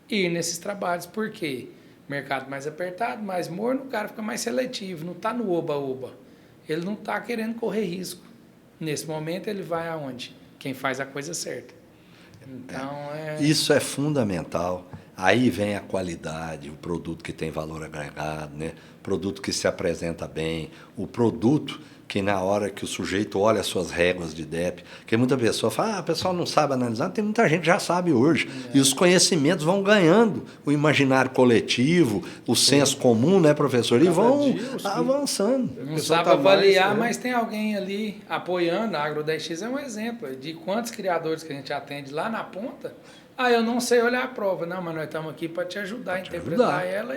ir nesses trabalhos. Por quê? Mercado mais apertado, mais morno, o cara fica mais seletivo, não está no oba-oba. Ele não está querendo correr risco. Nesse momento, ele vai aonde? Quem faz a coisa certa. Então, Isso é fundamental. Aí vem a qualidade, o produto que tem valor agregado, né? O produto que se apresenta bem, o produto que na hora que o sujeito olha as suas réguas de DEP, porque muita pessoa fala, o pessoal não sabe analisar, tem muita gente que já sabe hoje. E os conhecimentos vão ganhando o imaginário coletivo, o senso comum, né, professor? E vão avançando. Não sabe avaliar, mas tem alguém ali apoiando. A Agro10X é um exemplo de quantos criadores que a gente atende lá na ponta. Eu não sei olhar a prova. Não, mas nós estamos aqui para te ajudar a interpretar ela.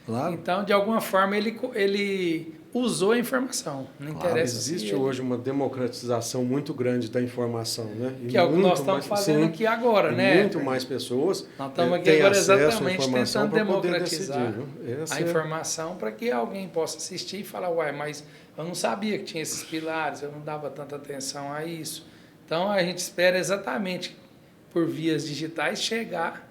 Claro. Então, de alguma forma, ele usou a informação. Não interessa. Existe hoje uma democratização muito grande da informação, né? Que é o que nós estamos fazendo aqui agora, né? Muito mais pessoas nós estamos aqui agora exatamente tentando democratizar a informação para que alguém possa assistir e falar, mas eu não sabia que tinha esses pilares, eu não dava tanta atenção a isso. Então, a gente espera exatamente por vias digitais chegar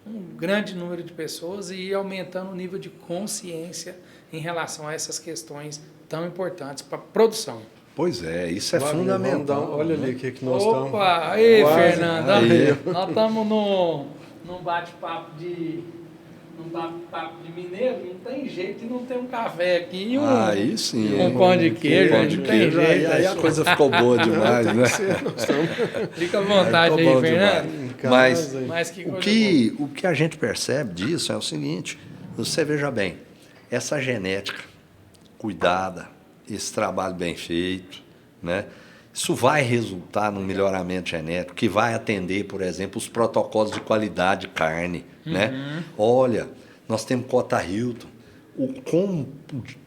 um grande número de pessoas e ir aumentando o nível de consciência em relação a essas questões tão importantes para a produção. Pois é, isso é fundamental. Olha ali o que nós estamos. Opa, aí, Fernando. Nós estamos num bate-papo de mineiro, não tem jeito de não ter um café aqui e aí sim, um pão de queijo, não tem jeito. Aí a coisa ficou boa demais, né? Fica à vontade aí, Fernando. Mas o que a gente percebe disso é o seguinte, você veja bem, essa genética cuidada, esse trabalho bem feito, né? Isso vai resultar num melhoramento genético que vai atender, por exemplo, os protocolos de qualidade de carne, né? Olha, nós temos cota Hilton. Como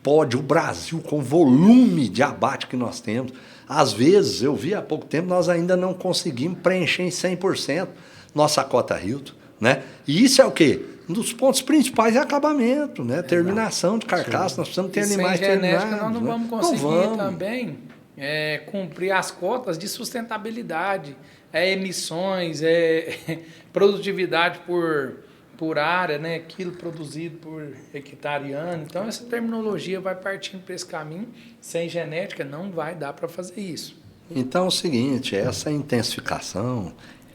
pode o Brasil, com o volume de abate que nós temos, às vezes, eu vi há pouco tempo, nós ainda não conseguimos preencher em 100% nossa cota Hilton, né? E isso é o quê? Um dos pontos principais é acabamento, né? Terminação de carcaça, nós precisamos ter animais terminados. Sem genética, nós não vamos conseguir também cumprir as cotas de sustentabilidade, emissões, produtividade por área, né? Quilo produzido por hectare ano. Então, essa terminologia vai partindo para esse caminho. Sem genética, não vai dar para fazer isso. Então é o seguinte, essa intensificação,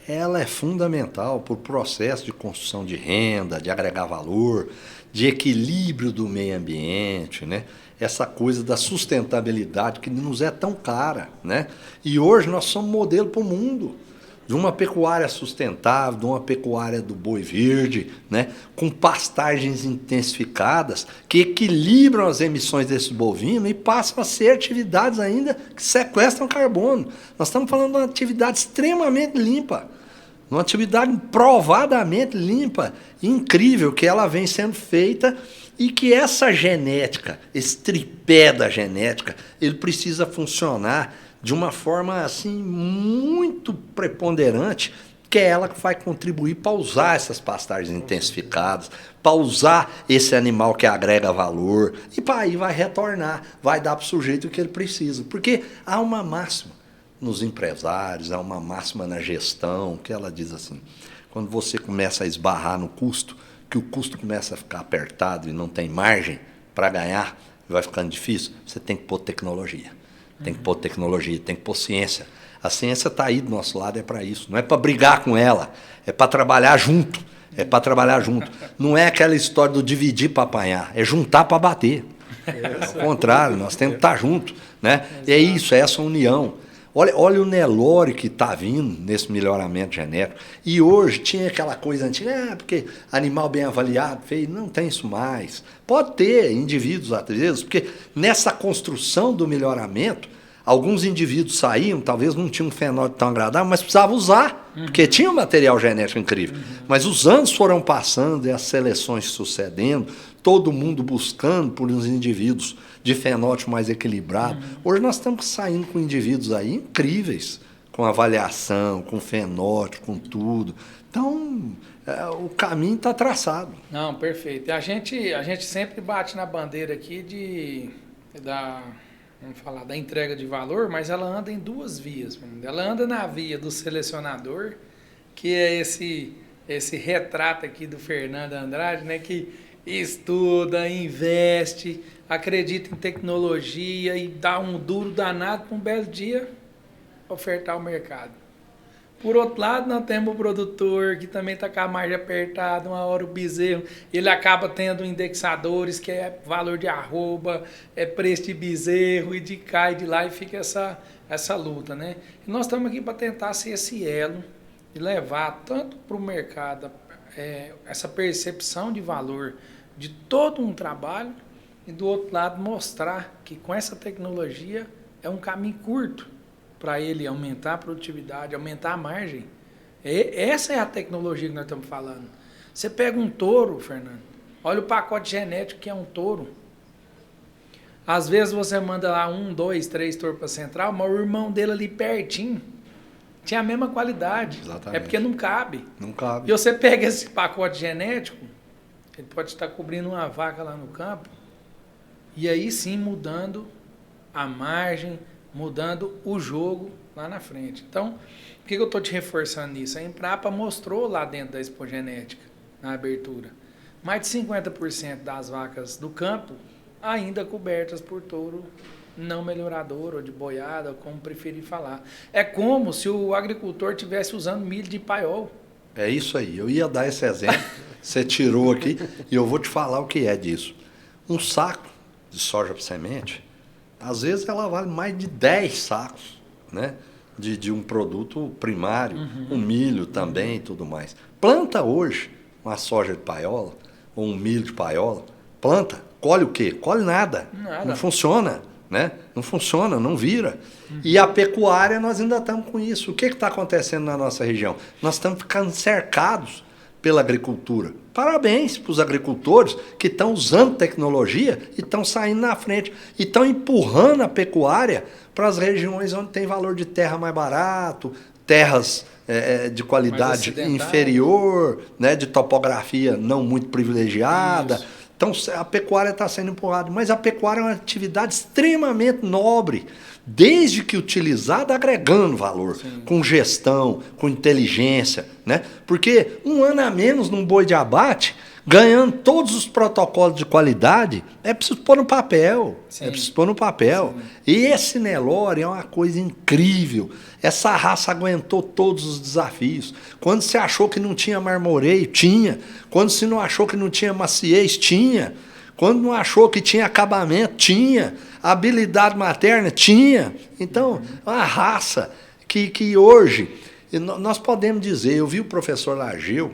ela é fundamental para o processo de construção de renda, de agregar valor, de equilíbrio do meio ambiente, né? Essa coisa da sustentabilidade que nos é tão cara, né? E hoje nós somos modelo para o mundo, de uma pecuária sustentável, de uma pecuária do boi verde, né? Com pastagens intensificadas que equilibram as emissões desses bovinos e passam a ser atividades ainda que sequestram carbono. Nós estamos falando de uma atividade extremamente limpa, uma atividade provadamente limpa, incrível, que ela vem sendo feita e que essa genética, esse tripé da genética, ele precisa funcionar de uma forma assim muito preponderante, que é ela que vai contribuir para usar essas pastagens intensificadas, para usar esse animal que agrega valor, e para aí vai retornar, vai dar para o sujeito o que ele precisa. Porque há uma máxima nos empresários, há uma máxima na gestão, que ela diz assim, quando você começa a esbarrar no custo, que o custo começa a ficar apertado e não tem margem para ganhar, vai ficando difícil, você tem que pôr tecnologia. Tem que pôr tecnologia, tem que pôr ciência. A ciência está aí do nosso lado, é para isso. Não é para brigar com ela, é para trabalhar junto. É para trabalhar junto. Não é aquela história do dividir para apanhar, é juntar para bater. Ao contrário, nós temos que estar juntos, né? E é isso, é essa união. Olha o Nelore que está vindo nesse melhoramento genético. E hoje tinha aquela coisa antiga, porque animal bem avaliado, feio, não tem isso mais. Pode ter indivíduos, às vezes, porque nessa construção do melhoramento, alguns indivíduos saíam, talvez não tinham um fenótipo tão agradável, mas precisavam usar, porque tinha um material genético incrível. Mas os anos foram passando e as seleções sucedendo, todo mundo buscando por uns indivíduos de fenótipo mais equilibrado. Hoje nós estamos saindo com indivíduos aí incríveis, com avaliação, com fenótipo, com tudo. Então, o caminho está traçado. Não, perfeito. E a gente sempre bate na bandeira aqui vamos falar, da entrega de valor, mas ela anda em duas vias. Ela anda na via do selecionador, que é esse retrato aqui do Fernando Andrade, né, que estuda, investe, acredita em tecnologia e dá um duro danado para um belo dia ofertar ao mercado. Por outro lado, nós temos o produtor que também está com a margem apertada, uma hora o bezerro, ele acaba tendo indexadores, que é valor de arroba, é preço de bezerro, e de cá e de lá, e fica essa luta, né? E nós estamos aqui para tentar ser esse elo e levar tanto para o mercado essa percepção de valor de todo um trabalho, e do outro lado mostrar que com essa tecnologia é um caminho curto para ele aumentar a produtividade, aumentar a margem. Essa é a tecnologia que nós estamos falando. Você pega um touro, Fernando, olha o pacote genético que é um touro. Às vezes você manda lá 1, 2, 3 touros para a central, mas o irmão dele ali pertinho tinha a mesma qualidade. Exatamente. É porque não cabe. Não cabe. E você pega esse pacote genético, ele pode estar cobrindo uma vaca lá no campo, e aí sim mudando a margem, mudando o jogo lá na frente. Então, por que eu estou te reforçando nisso? A Embrapa mostrou lá dentro da Expogenética, na abertura, mais de 50% das vacas do campo ainda cobertas por touro não melhorador ou de boiada, como preferir falar. É como se o agricultor estivesse usando milho de paiol. É isso aí, eu ia dar esse exemplo, você tirou aqui, e eu vou te falar o que é disso. Um saco de soja para semente, às vezes ela vale mais de 10 sacos, né? De um produto primário, um milho também e tudo mais. Planta hoje uma soja de paiola, ou um milho de paiola, planta, colhe o quê? Colhe nada. Não funciona, né? Não funciona, não vira. E a pecuária, nós ainda estamos com isso. O que está acontecendo na nossa região? Nós estamos ficando cercados pela agricultura. Parabéns para os agricultores que estão usando tecnologia e estão saindo na frente. E estão empurrando a pecuária para as regiões onde tem valor de terra mais barato, terras de qualidade inferior, né, de topografia não muito privilegiada. Isso. Então a pecuária está sendo empurrada. Mas a pecuária é uma atividade extremamente nobre, desde que utilizada agregando valor, sim, com gestão, com inteligência, né? Porque um ano a menos num boi de abate ganhando todos os protocolos de qualidade, é preciso pôr no papel. Sim. É preciso pôr no papel. Sim. E esse Nelore é uma coisa incrível. Essa raça aguentou todos os desafios. Quando você achou que não tinha marmoreio, tinha. Quando você não achou que não tinha maciez, tinha. Quando não achou que tinha acabamento, tinha. Habilidade materna, tinha. Então, é uma raça que hoje, nós podemos dizer, eu vi o professor Lageu,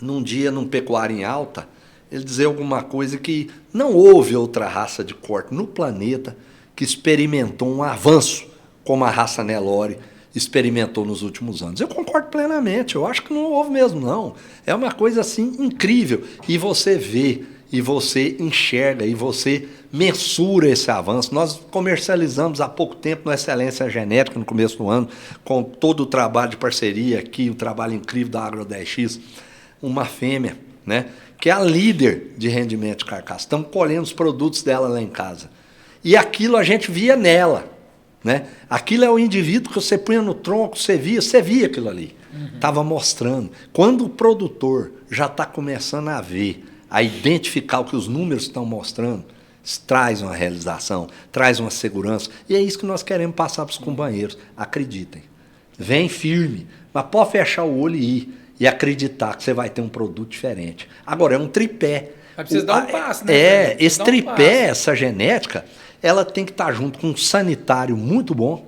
num dia, num pecuário em alta, ele dizer alguma coisa que não houve outra raça de corte no planeta que experimentou um avanço como a raça Nelore experimentou nos últimos anos. Eu concordo plenamente, eu acho que não houve mesmo, não. É uma coisa assim incrível. E você vê, e você enxerga, e você mensura esse avanço. Nós comercializamos há pouco tempo no Excelência Genética, no começo do ano, com todo o trabalho de parceria aqui, o trabalho incrível da Agro 10X, uma fêmea, né, que é a líder de rendimento de carcaça. Estamos colhendo os produtos dela lá em casa. E aquilo a gente via nela. Né? Aquilo é o indivíduo que você punha no tronco, você via aquilo ali. Estava mostrando. Quando o produtor já está começando a ver, a identificar o que os números estão mostrando, traz uma realização, traz uma segurança. E é isso que nós queremos passar para os companheiros. Acreditem. Vem firme, mas pode fechar o olho e ir. E acreditar que você vai ter um produto diferente. Agora, é um tripé. Mas precisa dar um passo, né? Esse tripé, essa genética, ela tem que estar junto com um sanitário muito bom,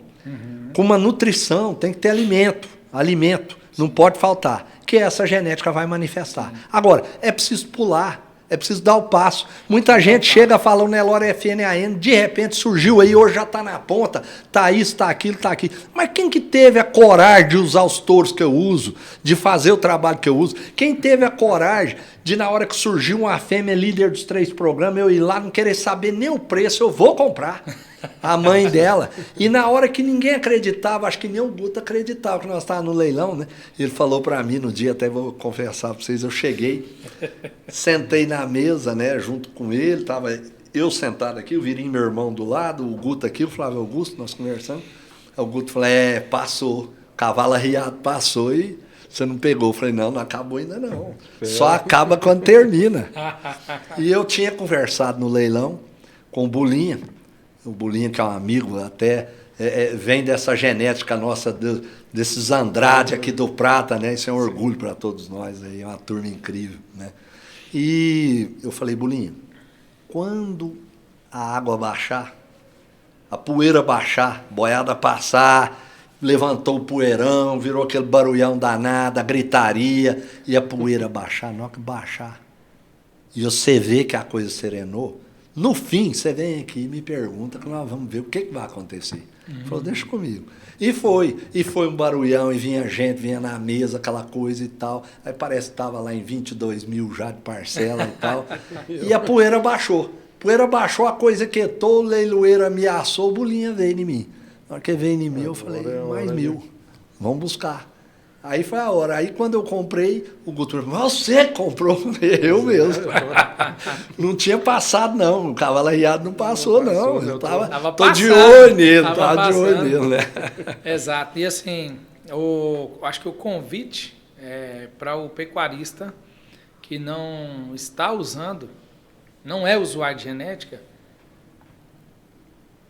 com uma nutrição, tem que ter alimento, não pode faltar, que essa genética vai manifestar. Agora, é preciso pular, é preciso dar o passo. Muita gente chega a falar o Nelore FNAN, de repente surgiu aí, hoje já está na ponta, está isso, está aquilo, está aquilo. Mas quem que teve a coragem de usar os touros que eu uso, de fazer o trabalho que eu uso? Quem teve a coragem de, na hora que surgiu uma fêmea líder dos 3 programas, eu ir lá, não querer saber nem o preço, eu vou comprar a mãe dela. E na hora que ninguém acreditava, acho que nem o Guto acreditava, que nós estávamos no leilão, né? Ele falou para mim no dia, até vou confessar para vocês, eu cheguei, sentei na mesa, né, junto com ele, estava eu sentado aqui, o Virinho, meu irmão, do lado, o Guto aqui, o Flávio Augusto, nós conversando. Aí o Guto falou, passou, cavalo arriado passou e você não pegou. Eu falei, não acabou ainda não. Só acaba quando termina. E eu tinha conversado no leilão com o Bulinha que é um amigo, até vem dessa genética nossa, desses Andrade aqui do Prata, né? Isso é um orgulho para todos nós, aí, é uma turma incrível, né? E eu falei, Bulinha, quando a água baixar, a poeira baixar, boiada passar, levantou o poeirão, virou aquele barulhão danado, a gritaria, e a poeira baixar, não que baixar, e você vê que a coisa serenou, no fim, você vem aqui e me pergunta que nós vamos ver o que vai acontecer. Falou, deixa comigo. E foi um barulhão, e vinha gente, vinha na mesa, aquela coisa e tal. Aí parece que estava lá em 22 mil já de parcela e tal. E a poeira baixou. Poeira baixou, a coisa quietou, o leiloeiro ameaçou, o Bulinha veio em mim. Na hora que veio em mim, eu falei, mais 1.000. Vamos buscar. Aí foi a hora. Aí quando eu comprei, o Guto falou, você comprou? Eu mesmo. Não tinha passado, não. O cavalo arriado não passou, não. Eu tô de olho nele, tava de olho nele, né? Exato. E assim, acho que o convite para o pecuarista que não está usando, não é usuário de genética,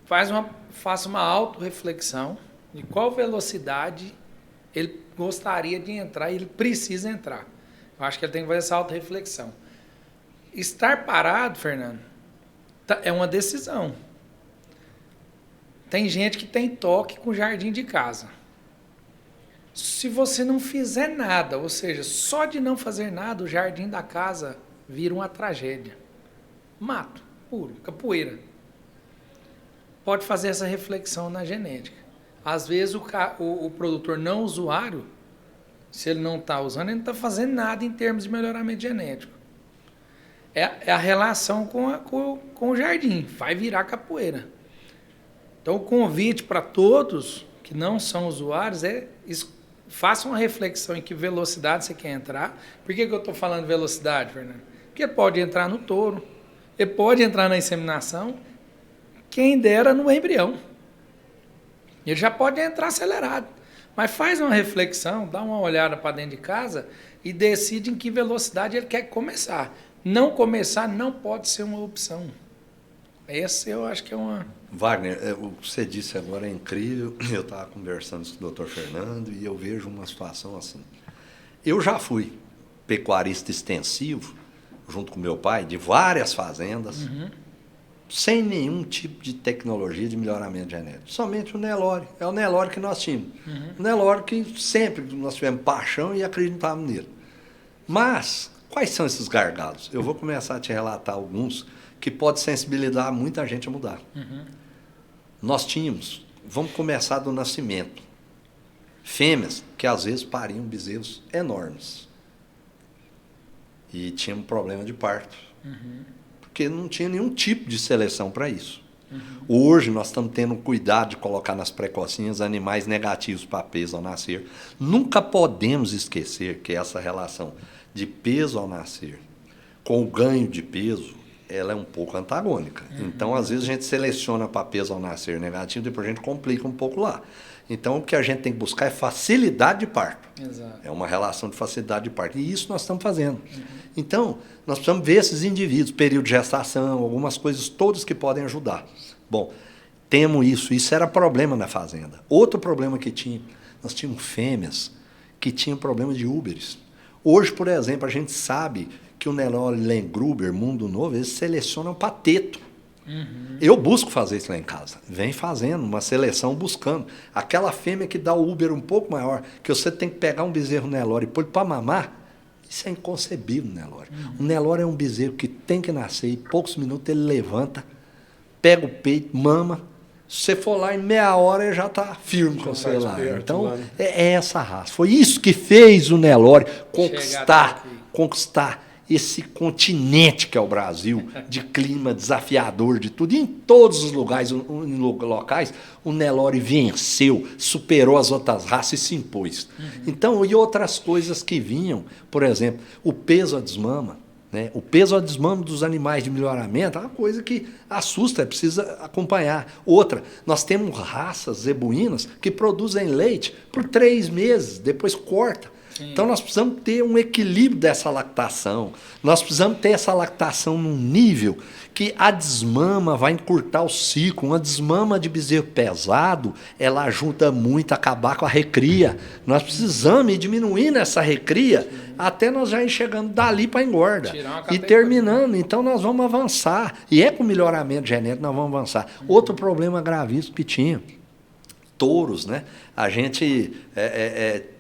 faça uma autorreflexão de qual velocidade ele gostaria de entrar e ele precisa entrar. Eu acho que ele tem que fazer essa autorreflexão. Estar parado, Fernando, é uma decisão. Tem gente que tem toque com o jardim de casa. Se você não fizer nada, ou seja, só de não fazer nada, o jardim da casa vira uma tragédia. Mato, puro, capoeira. Pode fazer essa reflexão na genética. Às vezes o produtor não usuário, se ele não está usando, ele não está fazendo nada em termos de melhoramento genético. É a relação com o jardim, vai virar capoeira. Então o convite para todos que não são usuários faça uma reflexão em que velocidade você quer entrar. Por que eu estou falando velocidade, Fernando? Porque ele pode entrar no touro, ele pode entrar na inseminação, quem dera no embrião. Ele já pode entrar acelerado. Mas faz uma reflexão, dá uma olhada para dentro de casa e decide em que velocidade ele quer começar. Não começar não pode ser uma opção. Essa eu acho que é uma... Wagner, o que você disse agora é incrível. Eu estava conversando com o Dr. Fernando e eu vejo uma situação assim. Eu já fui pecuarista extensivo, junto com meu pai, de várias fazendas, sem nenhum tipo de tecnologia de melhoramento genético. Somente o Nelore. É o Nelore que nós tínhamos. O Nelore que sempre nós tivemos paixão e acreditávamos nele. Mas, quais são esses gargalos? Eu vou começar a te relatar alguns que podem sensibilizar muita gente a mudar. Nós tínhamos, vamos começar do nascimento, fêmeas que às vezes pariam bezerros enormes. E tinham um problema de parto. Porque não tinha nenhum tipo de seleção para isso. Hoje nós estamos tendo cuidado de colocar nas precocinhas animais negativos para peso ao nascer. Nunca podemos esquecer que essa relação de peso ao nascer com o ganho de peso, ela é um pouco antagônica. Então, às vezes, a gente seleciona para peso ao nascer negativo, depois a gente complica um pouco lá. Então, o que a gente tem que buscar é facilidade de parto. Exato. É uma relação de facilidade de parto. E isso nós estamos fazendo. Então, nós precisamos ver esses indivíduos, período de gestação, algumas coisas todas que podem ajudar. Bom, temos isso. Isso era problema na fazenda. Outro problema que tinha, nós tínhamos fêmeas que tinham problema de úberes. Hoje, por exemplo, a gente sabe que o Nelore Lengruber, Mundo Novo, eles selecionam para teto. Eu busco fazer isso lá em casa. Vem fazendo uma seleção, buscando. Aquela fêmea que dá o úbero um pouco maior, que você tem que pegar um bezerro Nelore e pôr para mamar, isso é inconcebível, Nelore. O Nelore é um bezerro que tem que nascer, e em poucos minutos ele levanta, pega o peito, mama. Se você for lá em meia hora, ele já está firme com você lá. Então, é essa raça. Foi isso que fez o Nelore conquistar esse continente que é o Brasil, de clima desafiador, de tudo. E em todos os locais, o Nelore venceu, superou as outras raças e se impôs. Então, e outras coisas que vinham, por exemplo, o peso à desmama. Né? O peso à desmama dos animais de melhoramento é uma coisa que assusta, precisa acompanhar. Outra, nós temos raças zebuínas que produzem leite por 3 meses, depois corta. Sim. Então, nós precisamos ter um equilíbrio dessa lactação. Nós precisamos ter essa lactação num nível que a desmama vai encurtar o ciclo. Uma desmama de bezerro pesado, ela ajuda muito a acabar com a recria. Nós precisamos ir diminuindo essa recria até nós já ir chegando dali para a engorda. E terminando. Então, nós vamos avançar. E é com melhoramento genético nós vamos avançar. Outro problema gravíssimo que tinha. Touros, né? A gente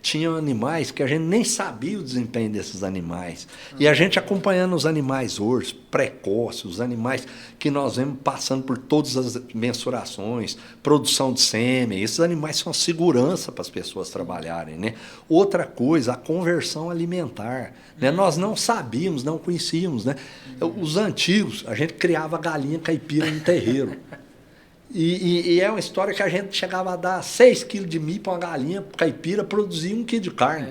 tinha animais que a gente nem sabia o desempenho desses animais. E a gente acompanhando os animais hoje, precoces, os animais que nós vemos passando por todas as mensurações, produção de sêmen, esses animais são segurança para as pessoas trabalharem, né? Outra coisa, a conversão alimentar. Né? Nós não sabíamos, não conhecíamos, né? Os antigos, a gente criava galinha caipira no terreiro. E é uma história que a gente chegava a dar 6 quilos de milho para uma galinha caipira, produzir 1 quilo de carne.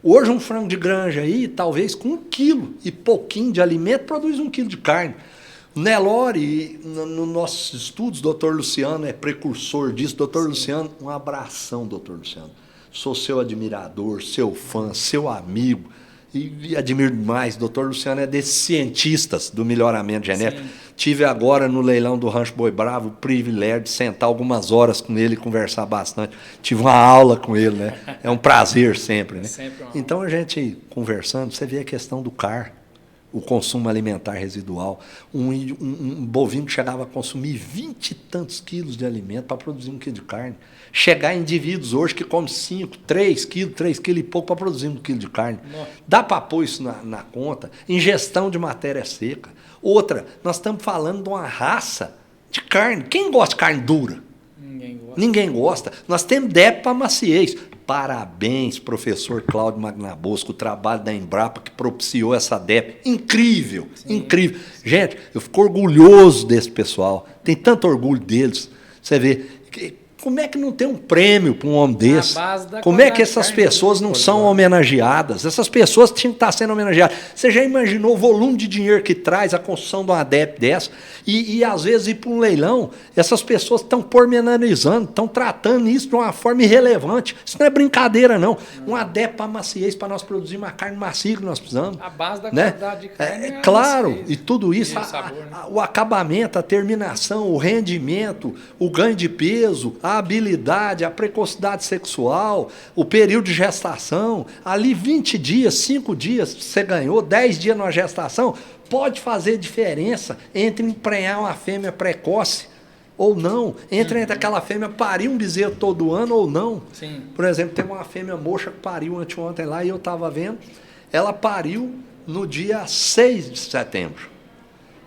Hoje um frango de granja aí, talvez com 1 quilo e pouquinho de alimento, produz 1 quilo de carne. O Nelore, nos nossos estudos, o doutor Luciano é precursor disso. Doutor Luciano, um abração, doutor Luciano. Sou seu admirador, seu fã, seu amigo. E admiro demais. O doutor Luciano é desses cientistas do melhoramento genético. Sim. Tive agora no leilão do Rancho Boi Bravo o privilégio de sentar algumas horas com ele e conversar bastante. Tive uma aula com ele, né? É um prazer sempre, né? Sempre então a gente conversando, você vê a questão do CAR, o consumo alimentar residual. Um bovino que chegava a consumir 20 e tantos quilos de alimento para produzir 1 quilo de carne. Chegar em indivíduos hoje que comem 5, 3 quilos e pouco para produzir 1 quilo de carne. Nossa. Dá para pôr isso na conta. Ingestão de matéria seca. Outra, nós estamos falando de uma raça de carne. Quem gosta de carne dura? Ninguém gosta. Nós temos DEP para maciez. Parabéns, professor Cláudio Magnabosco, o trabalho da Embrapa que propiciou essa DEP. Incrível, sim, incrível. Gente, eu fico orgulhoso desse pessoal. Tem tanto orgulho deles. Você vê, Como é que não tem um prêmio para um homem desse? base da Como é que qualidade essas de carne, pessoas não são homenageadas? Essas pessoas tinham que estar sendo homenageadas. Você já imaginou o volume de dinheiro que traz a construção de uma ADEP dessa? E às vezes, ir para um leilão, essas pessoas estão pormenorizando, estão tratando isso de uma forma irrelevante. Isso não é brincadeira, não. Uma ADEP para maciez, para nós produzirmos uma carne macia que nós precisamos. A base da né? qualidade de carne é a claro, maciez. e tudo isso, E o sabor, né? o acabamento, a terminação, o rendimento, o ganho de peso, a habilidade, a precocidade sexual, o período de gestação, ali 20 dias, 5 dias você ganhou, 10 dias numa gestação, pode fazer diferença entre emprenhar uma fêmea precoce ou não, entre aquela fêmea parir um bezerro todo ano ou não. Sim. Por exemplo, tem uma fêmea mocha que pariu anteontem lá e eu estava vendo, ela pariu no dia 6 de setembro.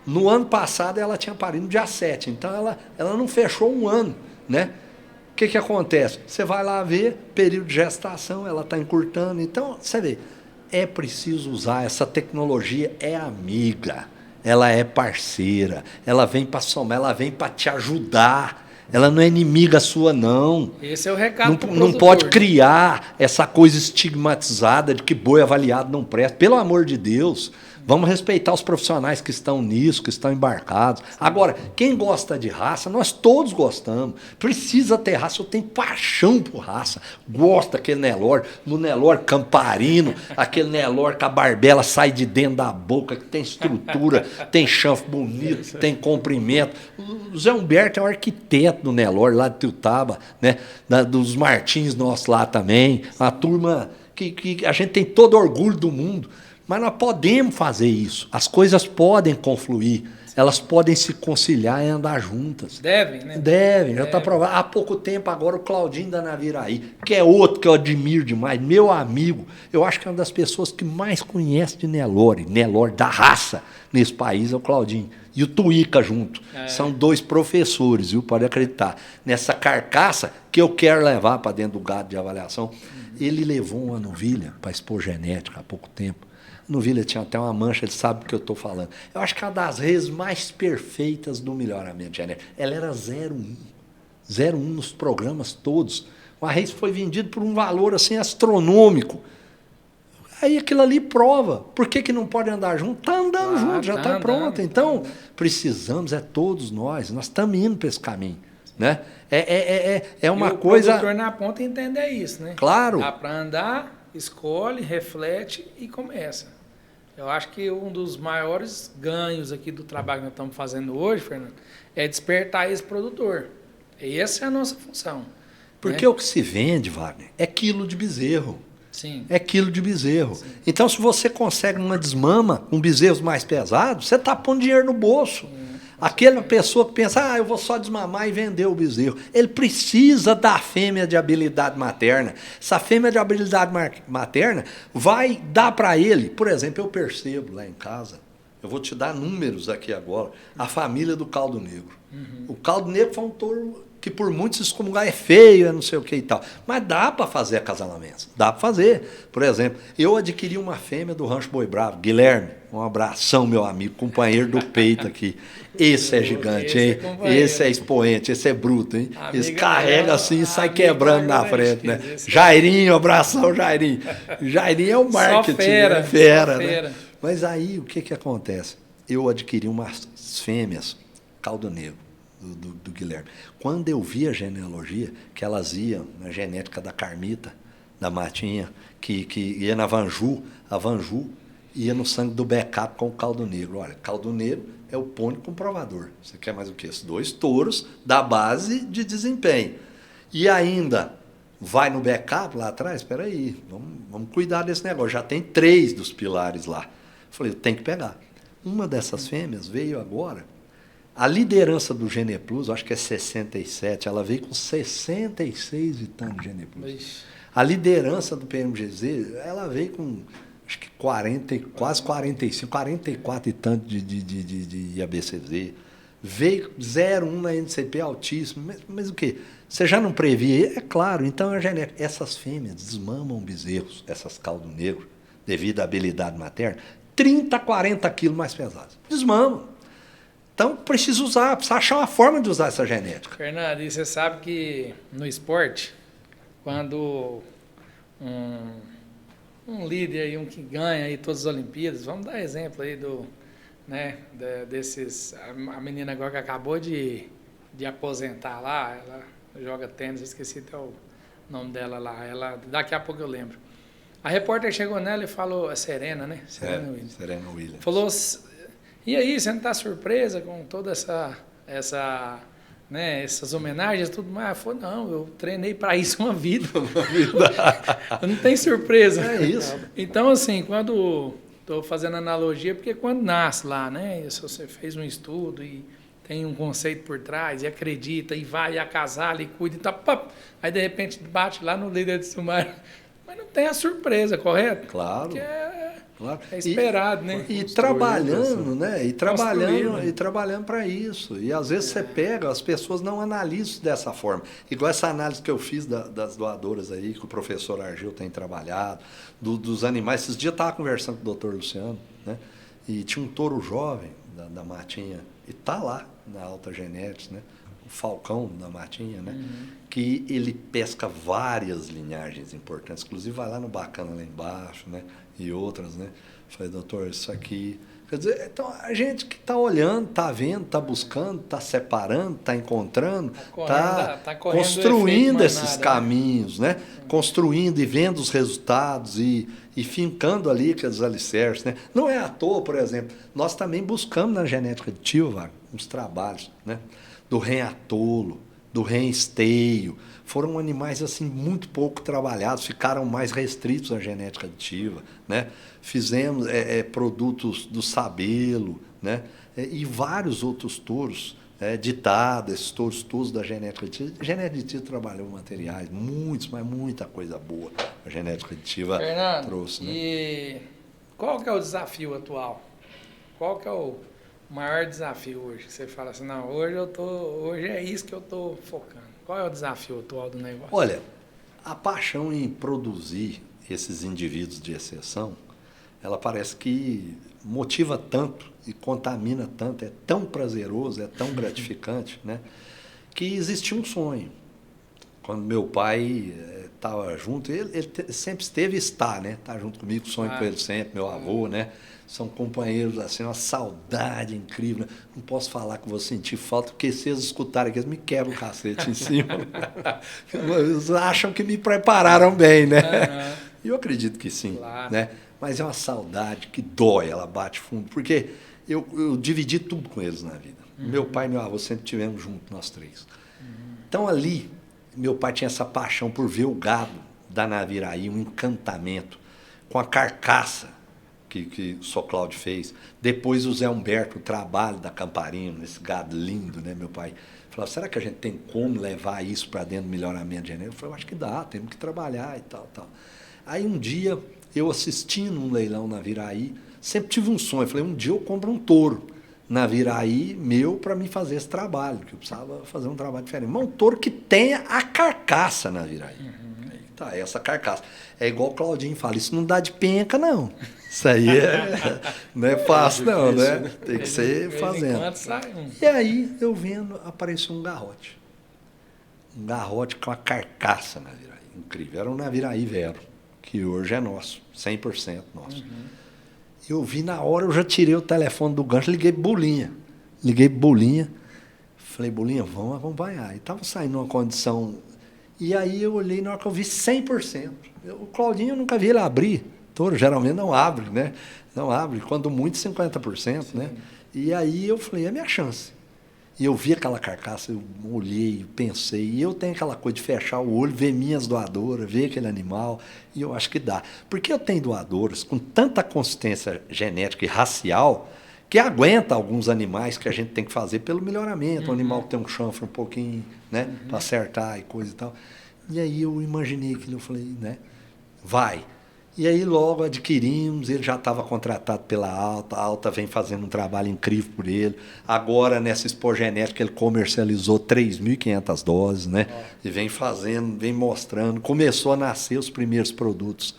No ano passado ela tinha parido no dia 7, então ela não fechou um ano, né? O que acontece? Você vai lá ver, período de gestação, ela está encurtando, então, você vê, é preciso usar, essa tecnologia é amiga, ela é parceira, ela vem para somar, ela vem para te ajudar, ela não é inimiga sua, não. Esse é o recado pro Não produtor, pode né? criar essa coisa estigmatizada de que boi avaliado não presta. Pelo amor de Deus, vamos respeitar os profissionais que estão nisso, que estão embarcados. Agora, quem gosta de raça, nós todos gostamos. Precisa ter raça, eu tenho paixão por raça. Gosto daquele Nelore, no Nelore Camparino, aquele Nelore que a barbela sai de dentro da boca, que tem estrutura, tem chanfre bonito, tem comprimento. O Zé Humberto é o arquiteto do Nelore, lá de Tiutaba, né? Dos Martins nossos lá também. Uma turma que a gente tem todo orgulho do mundo. Mas nós podemos fazer isso. As coisas podem confluir. Elas podem se conciliar e andar juntas. Devem, né? Devem, já está provado. Há pouco tempo agora o Claudinho da Naviraí, que é outro que eu admiro demais, meu amigo. Eu acho que é uma das pessoas que mais conhece de Nelore da raça nesse país é o Claudinho. E o Tuíca junto. São 2 professores, viu? Pode acreditar. Nessa carcaça que eu quero levar para dentro do gado de avaliação. Ele levou uma novilha para expor genética há pouco tempo. Novilha tinha até uma mancha, ele sabe do que eu estou falando. Eu acho que é uma das redes mais perfeitas do melhoramento genético. Ela era 0,1. 0,1 nos programas todos. Uma res foi vendida por um valor assim astronômico. Aí aquilo ali prova. Por que não pode andar junto? Está andando junto, já está pronto. Então, precisamos, todos nós estamos indo para esse caminho. Né? É uma coisa... O produtor na ponta entender isso, né? Claro. Dá para andar, escolhe, reflete e começa. Eu acho que um dos maiores ganhos aqui do trabalho que nós estamos fazendo hoje, Fernando, é despertar esse produtor. E essa é a nossa função. Porque né? o que se vende, Wagner, é quilo de bezerro. Sim. É quilo de bezerro. Sim. Então, se você consegue numa desmama, com bezerros mais pesados, você está pondo dinheiro no bolso. Aquela pessoa que pensa, eu vou só desmamar e vender o bezerro. Ele precisa da fêmea de habilidade materna. Essa fêmea de habilidade materna vai dar para ele, por exemplo, eu percebo lá em casa, eu vou te dar números aqui agora, a família do caldo negro. O caldo negro foi um touro que por muitos excomungar é feio, é não sei o que e tal. Mas dá para fazer acasalamentos, dá para fazer. Por exemplo, eu adquiri uma fêmea do Rancho Boi Bravo, Guilherme, um abração, meu amigo, companheiro do peito aqui. Esse é gigante, hein? Esse é expoente, esse é bruto, hein? Esse carrega assim e sai quebrando na frente, né? Jairinho, abração, Jairinho. Jairinho é o marketing, fera, né? Fera, fera. né? Mas aí, o que acontece? Eu adquiri umas fêmeas, caldo negro, do Guilherme. Quando eu vi a genealogia, que elas iam na genética da Carmita, da Matinha, que ia na Vanju, a Vanju ia no sangue do backup com o caldo negro. Olha, caldo negro é o pônei comprovador. Você quer mais o quê? Esses 2 touros da base de desempenho. E ainda vai no backup lá atrás, espera aí, vamos cuidar desse negócio. Já tem 3 dos pilares lá. Falei, eu tenho que pegar. Uma dessas fêmeas veio agora. A liderança do Geneplus, acho que é 67, ela veio com 66 e tanto de Geneplus. A liderança do PMGZ, ela veio com, acho que 40, quase 45, 44 e tanto de ABCZ. Veio 0,1 na NCP altíssimo. Mas o quê? Você já não previa? É claro, então é genética. Essas fêmeas desmamam bezerros, essas caldo negro, devido à habilidade materna, 30, 40 quilos mais pesados. Desmamam. Então, precisa achar uma forma de usar essa genética. Fernando, e você sabe que no esporte, quando um líder aí, um que ganha aí todas as Olimpíadas, vamos dar exemplo aí desses, a menina agora que acabou de aposentar lá, ela joga tênis, eu esqueci até o nome dela lá, daqui a pouco eu lembro. A repórter chegou nela e falou, a Serena, né? Serena Williams. Falou, e aí, você não está surpresa com toda essas homenagens e tudo mais? Ela falou, não, eu treinei para isso uma vida. Eu não tenho surpresa. É isso. Então, assim, quando estou fazendo analogia, porque quando nasce lá, né? Se você fez um estudo e tem um conceito por trás, e acredita, e vai, e acasala, e cuida, e tá, aí de repente bate lá no líder de sumário. Mas não tem a surpresa, correto? Claro. Porque claro. É esperado, né? E trabalhando, né? E trabalhando para isso. E às vezes você pega, as pessoas não analisam isso dessa forma. Igual essa análise que eu fiz das doadoras aí, que o professor Argil tem trabalhado, dos animais. Esses dias eu estava conversando com o doutor Luciano, né? E tinha um touro jovem da Matinha, e está lá na Alta Genética, né? O Falcão da Matinha, né? Que ele pesca várias linhagens importantes, inclusive vai lá no Bacana lá embaixo, né? E outras, né? Falei, doutor, isso aqui... Quer dizer, então, a gente que está olhando, está vendo, está buscando, está separando, está encontrando, está construindo esses caminhos, né? Construindo e vendo os resultados e fincando ali aqueles alicerces, né? Não é à toa, por exemplo, nós também buscamos na genética aditiva uns trabalhos, né? Do ren-atolo, do ren-esteio. Foram animais assim muito pouco trabalhados, ficaram mais restritos à genética aditiva, né? Fizemos produtos do sabelo, né? E vários outros touros ditados, esses touros todos da genética aditiva. A genética aditiva trabalhou materiais, muitos, mas muita coisa boa a genética aditiva trouxe. Né? E qual que é o desafio atual? Qual que é o maior desafio hoje? Que você fala assim, não, hoje é isso que eu estou focando. Qual é o desafio atual do negócio? Olha, a paixão em produzir esses indivíduos de exceção, ela parece que motiva tanto e contamina tanto, é tão prazeroso, é tão gratificante, né? Que existia um sonho. Quando meu pai estava junto, ele sempre esteve e está, né? Está junto comigo, sonho com ele sempre, meu avô, né? São companheiros, assim, uma saudade incrível. Né? Não posso falar que vou sentir falta, porque se eles escutarem aqui, eles me quebram o cacete em cima. Eles acham que me prepararam bem, né? E eu acredito que sim, né? Mas é uma saudade que dói, ela bate fundo, porque eu dividi tudo com eles na vida. Meu pai e meu avô sempre estivemos juntos, nós três. Então ali, meu pai tinha essa paixão por ver o gado da Naviraí, um encantamento, com a carcaça que o Sr. Cláudio fez. Depois o Zé Humberto, o trabalho da Camparino, esse gado lindo, né, meu pai? Falava, será que a gente tem como levar isso para dentro do melhoramento genético? Eu falei, acho que dá, temos que trabalhar e tal, tal. Aí um dia, eu assistindo um leilão na Naviraí, sempre tive um sonho, eu falei, um dia eu compro um touro na Naviraí meu para mim fazer esse trabalho, que eu precisava fazer um trabalho diferente. Mas um touro que tenha a carcaça na Naviraí. Tá, essa carcaça. É igual o Claudinho fala, isso não dá de penca, não. Isso aí não é fácil, não, né? Tem que ser fazendo. E aí, eu vendo, apareceu um garrote. Um garrote com a carcaça na Naviraí. Incrível. Era um Naviraí Vero, que hoje é nosso, 100% nosso. Eu vi na hora, eu já tirei o telefone do gancho, liguei Bolinha. Falei, Bolinha, vamos acompanhar. E estava saindo uma condição... E aí eu olhei, na hora que eu vi 100%. O Claudinho, eu nunca vi ele abrir. Touro geralmente não abre, né? Não abre, quando muito 50%, né? E aí eu falei, é a minha chance. E eu vi aquela carcaça, eu olhei, pensei, e eu tenho aquela coisa de fechar o olho, ver minhas doadoras, ver aquele animal, e eu acho que dá. Porque eu tenho doadoras com tanta consistência genética e racial que aguenta alguns animais que a gente tem que fazer pelo melhoramento. O animal tem um chanfre um pouquinho, né? Para acertar e coisa e tal. E aí eu imaginei aquilo, eu falei, né? Vai. E aí logo adquirimos, ele já estava contratado pela Alta, a Alta vem fazendo um trabalho incrível por ele. Agora, nessa Expo Genética, ele comercializou 3.500 doses, né? E vem fazendo, vem mostrando. Começou a nascer os primeiros produtos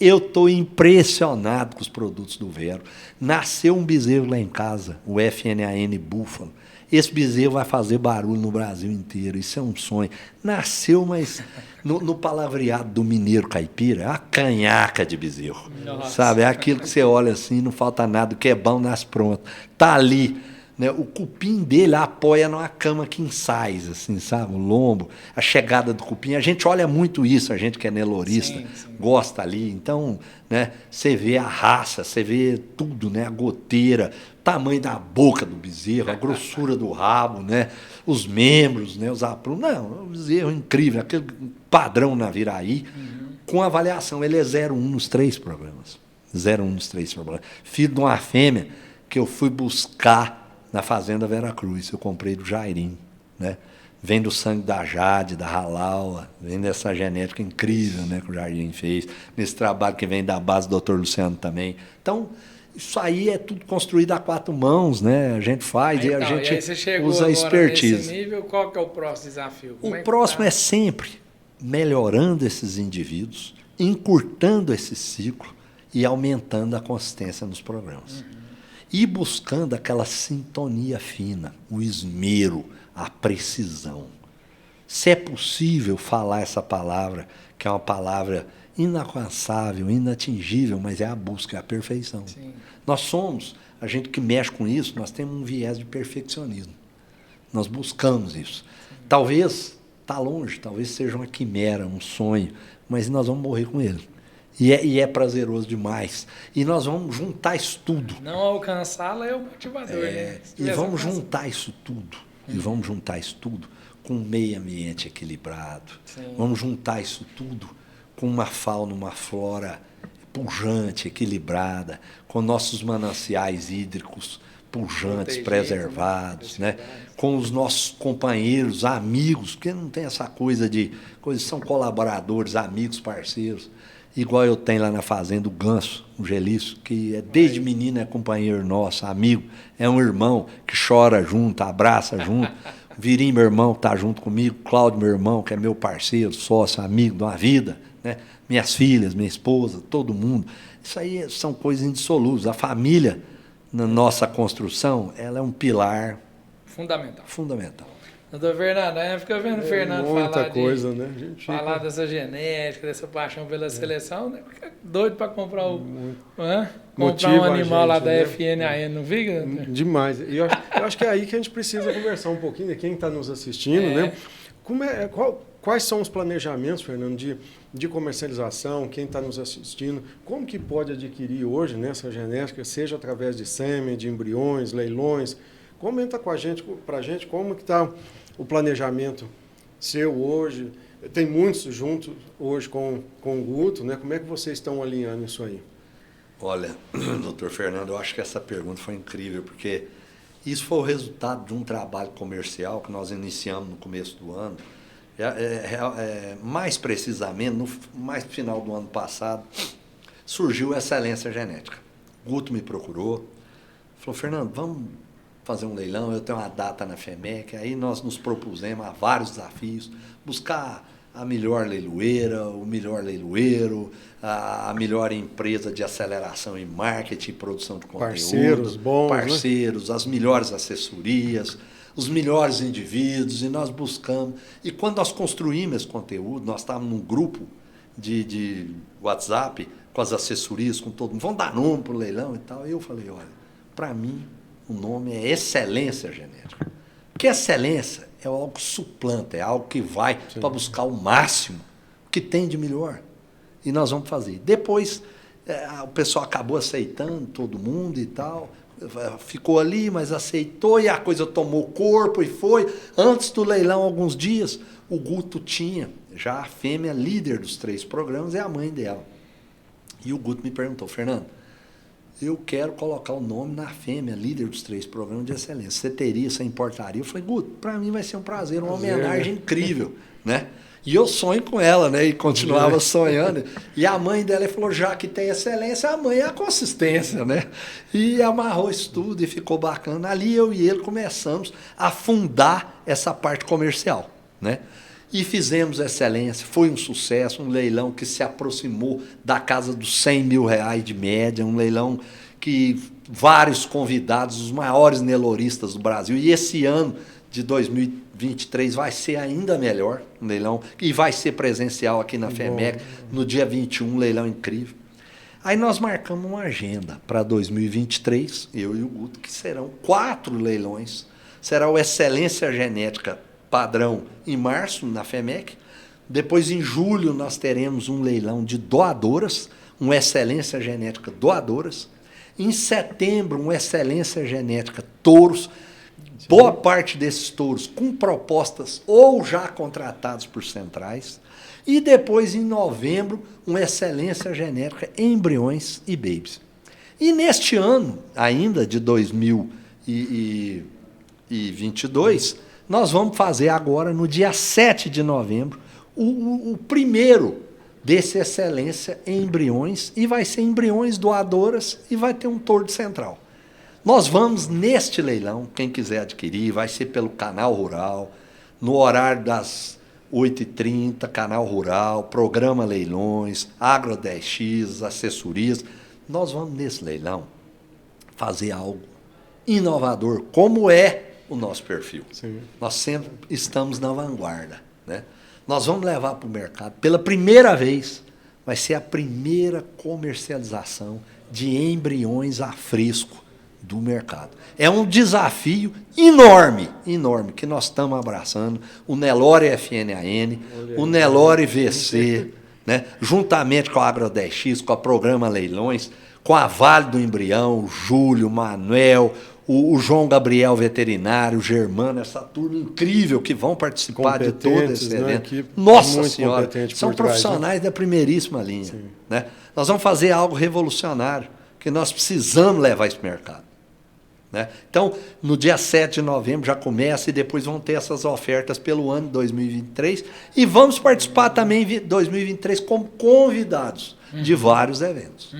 Eu estou impressionado com os produtos do Vero. Nasceu um bezerro lá em casa, o FNAN Búfalo. Esse bezerro vai fazer barulho no Brasil inteiro. Isso é um sonho. Nasceu, mas no palavreado do mineiro caipira, é uma canhaca de bezerro. Nossa. Sabe? É aquilo que você olha assim, não falta nada, o que é bom nasce pronto. Está ali. Né? O cupim dele apoia numa cama king size, assim, sabe? O lombo, a chegada do cupim. A gente olha muito isso, a gente que é nelorista, gosta ali. Então, né, você vê a raça, você vê tudo, né? A goteira, o tamanho da boca do bezerro, a grossura do rabo, né? Os membros, né? Os aprunos. Não, é um bezerro incrível, aquele padrão na Viraí, com avaliação. Ele é 0,1 nos 3 programas. 0,1 nos 3 programas. Filho de uma fêmea que eu fui buscar na Fazenda Veracruz, eu comprei do Jairim, né? Vem do sangue da Jade, da Halaua, vem dessa genética incrível, né, que o Jairim fez, nesse trabalho que vem da base do Dr. Luciano também. Então, isso aí é tudo construído a 4 mãos, né? A gente faz e a gente usa a expertise. Nesse nível, qual que é o próximo desafio? O próximo é sempre melhorando esses indivíduos, encurtando esse ciclo e aumentando a consistência nos programas. E buscando aquela sintonia fina, o esmero, a precisão. Se é possível falar essa palavra, que é uma palavra inalcançável, inatingível, mas é a busca, é a perfeição. Sim. Nós somos, a gente que mexe com isso, nós temos um viés de perfeccionismo. Nós buscamos isso. Sim. Talvez, está longe, talvez seja uma quimera, um sonho, mas nós vamos morrer com ele. E é prazeroso demais. E nós vamos juntar isso tudo. Não alcançá-la é o motivador. Né? E vamos juntar isso tudo. E vamos juntar isso tudo com um meio ambiente equilibrado. Sim. Vamos juntar isso tudo com uma fauna, uma flora pujante, equilibrada, com nossos mananciais hídricos pujantes, preservados, né? Com os nossos companheiros, amigos, porque não tem essa coisa de... são colaboradores, amigos, parceiros. Igual eu tenho lá na fazenda o Ganso, o Gelício, que desde menino é companheiro nosso, amigo, é um irmão que chora junto, abraça junto. Virim, meu irmão, está junto comigo, Cláudio, meu irmão, que é meu parceiro, sócio, amigo de uma vida, né? Minhas filhas, minha esposa, todo mundo. Isso aí são coisas indissolúveis. A família, na nossa construção, ela é um pilar fundamental. Doutor Fernando, aí fica vendo o Fernando falar coisa, né? Falar dessa genética, dessa paixão pela seleção, né? Fica doido para comprar comprar um animal lá da FNAN, não fica? Demais. E eu acho que é aí que a gente precisa conversar um pouquinho, de quem está nos assistindo, né? Quais são os planejamentos, Fernando, de comercialização, quem está nos assistindo, como que pode adquirir hoje nessa genética, seja através de sêmen, de embriões, leilões? Comenta com a gente, para a gente, como que está o planejamento seu hoje. Tem muitos juntos hoje com o Guto, né? Como é que vocês estão alinhando isso aí? Olha, doutor Fernando, eu acho que essa pergunta foi incrível, porque isso foi o resultado de um trabalho comercial que nós iniciamos no começo do ano. Mais precisamente, no final do ano passado, surgiu a Excelência Genética. O Guto me procurou, falou, Fernando, vamos fazer um leilão, eu tenho uma data na FEMEC, aí nós nos propusemos a vários desafios, buscar a melhor leiloeira, o melhor leiloeiro, a melhor empresa de aceleração em marketing e produção de conteúdo. Parceiros bons, parceiros, né? As melhores assessorias, os melhores indivíduos, e nós buscamos. E quando nós construímos esse conteúdo, nós estávamos num grupo de WhatsApp, com as assessorias, com todo mundo, vamos dar nome para o leilão e tal. E eu falei, olha, para mim, o nome é Excelência Genética. Porque excelência é algo que suplanta, é algo que vai para buscar o máximo que tem de melhor. E nós vamos fazer. Depois, o pessoal acabou aceitando, todo mundo e tal, ficou ali, mas aceitou, e a coisa tomou corpo e foi. Antes do leilão, alguns dias, o Guto tinha já a fêmea líder dos 3 programas, é a mãe dela. E o Guto me perguntou, Fernando, eu quero colocar o nome na fêmea, líder dos 3 programas de excelência. Você teria, você importaria? Eu falei, Guto, para mim vai ser um prazer, uma homenagem incrível, né? E eu sonho com ela, né? E continuava sonhando. E a mãe dela falou, já que tem excelência, a mãe é a consistência, né? E amarrou isso tudo e ficou bacana. Ali eu e ele começamos a fundar essa parte comercial, né? E fizemos excelência, foi um sucesso, um leilão que se aproximou da casa dos R$100 mil de média, um leilão que vários convidados, os maiores neloristas do Brasil, e esse ano de 2023 vai ser ainda melhor, um leilão, e vai ser presencial aqui na FEMEC, no dia 21, um leilão incrível. Aí nós marcamos uma agenda para 2023, eu e o Guto, que serão 4 leilões. Será o Excelência Genética Padrão em março, na FEMEC. Depois, em julho, nós teremos um leilão de doadoras, um Excelência Genética Doadoras. Em setembro, um Excelência Genética Touros. Boa parte desses touros com propostas ou já contratados por centrais. E depois, em novembro, uma Excelência Genética Embriões e Babies. E neste ano, ainda de 2022, nós vamos fazer agora, no dia 7 de novembro, o primeiro desse Excelência em Embriões, e vai ser embriões doadoras e vai ter um touro de central. Nós vamos neste leilão, quem quiser adquirir, vai ser pelo Canal Rural, no horário das 8h30, Canal Rural, programa Leilões, Agro 10X, assessorias. Nós vamos nesse leilão fazer algo inovador, como é o nosso perfil. Sim. Nós sempre estamos na vanguarda, né? Nós vamos levar para o mercado, pela primeira vez, vai ser a primeira comercialização de embriões a fresco do mercado. É um desafio enorme, enorme, que nós estamos abraçando, o Nelore FNAN, o Nelore VC, né? Juntamente com a Agro 10X, com a Programa Leilões, com a Vale do Embrião, o Júlio, o Manuel, o João Gabriel Veterinário, o Germano, essa turma incrível que vão participar de todo esse evento. Né? Nossa Senhora, são profissionais da primeiríssima linha. Né? Nós vamos fazer algo revolucionário, que nós precisamos levar esse mercado. Né? Então, no dia 7 de novembro já começa e depois vão ter essas ofertas pelo ano 2023 e vamos participar também em 2023 como convidados de vários eventos.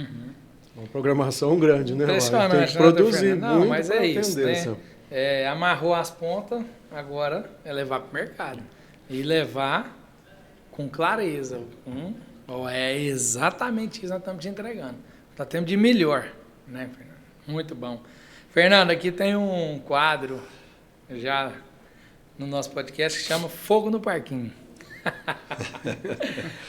Uma programação grande, né? Impressionante, tem que produzir. Não, mas é isso, né? Amarrou as pontas, agora é levar para o mercado. E levar com clareza. É exatamente isso que nós estamos te entregando. Está tendo de melhor, né, Fernando? Muito bom. Fernando, aqui tem um quadro já no nosso podcast que chama Fogo no Parquinho.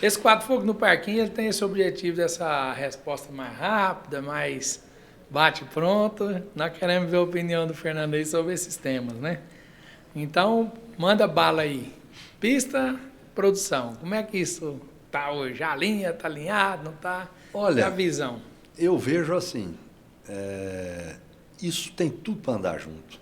Esse quadro Fogo no Parquinho, ele tem esse objetivo dessa resposta mais rápida, mais bate-pronto. Nós queremos ver a opinião do Fernando aí sobre esses temas, né? Então, manda bala aí. Pista, produção. Como é que isso está hoje? A linha está alinhado, não está? Olha, a visão. Eu vejo assim, isso tem tudo para andar junto.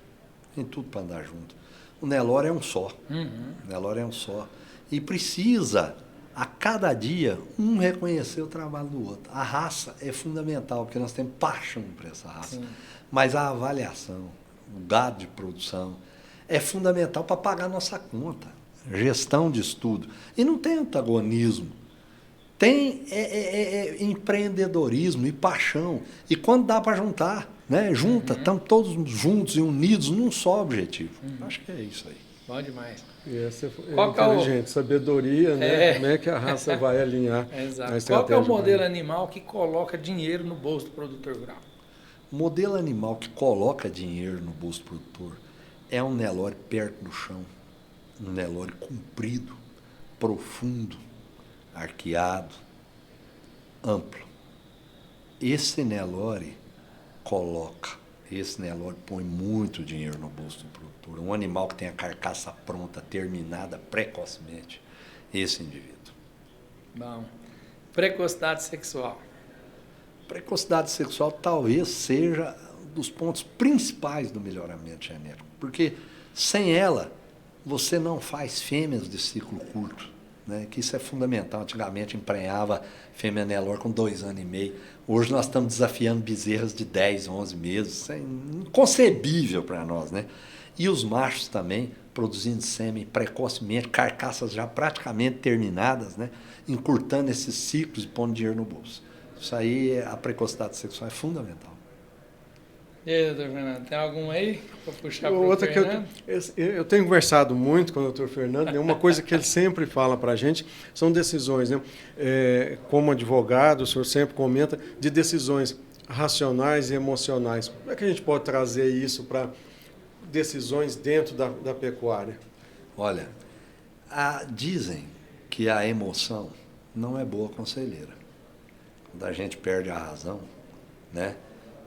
Tem tudo para andar junto. O Nelore é um só. O Nelore é um só. E precisa, a cada dia, um reconhecer o trabalho do outro. A raça é fundamental, porque nós temos paixão por essa raça. Sim. Mas a avaliação, o gado de produção, é fundamental para pagar a nossa conta. Gestão de estudo. E não tem antagonismo. Tem empreendedorismo e paixão. E quando dá para juntar, né? Junta, estamos todos juntos e unidos num só objetivo. Acho que é isso aí. Bom demais. E essa é inteligente, sabedoria, né? Como é que a raça vai alinhar? Exato. Qual que é o modelo animal que coloca dinheiro no bolso do produtor rural? O modelo animal que coloca dinheiro no bolso do produtor é um Nelore perto do chão, um Nelore comprido, profundo, arqueado, amplo. Esse Nelore põe muito dinheiro no bolso do produtor. Um animal que tem a carcaça pronta, terminada precocemente, esse indivíduo. Bom. Precocidade sexual. Precocidade sexual talvez seja um dos pontos principais do melhoramento genético, porque sem ela você não faz fêmeas de ciclo curto, né? Que isso é fundamental. Antigamente emprenhava fêmea Nelore com 2 anos e meio. Hoje nós estamos desafiando bezerras de 10, 11 meses. Isso é inconcebível para nós, né? E os machos também produzindo sêmen precocemente, carcaças já praticamente terminadas, né? Encurtando esses ciclos e pondo dinheiro no bolso. Isso aí, a precocidade sexual é fundamental. E aí, doutor Fernando, tem algum aí para puxar para o Outra Fernando? que eu tenho conversado muito com o doutor Fernando, né? Uma coisa que ele sempre fala para a gente são decisões, né? Como advogado, o senhor sempre comenta de decisões racionais e emocionais. Como é que a gente pode trazer isso para decisões dentro da pecuária? Olha, dizem que a emoção não é boa conselheira. Quando a gente perde a razão, né?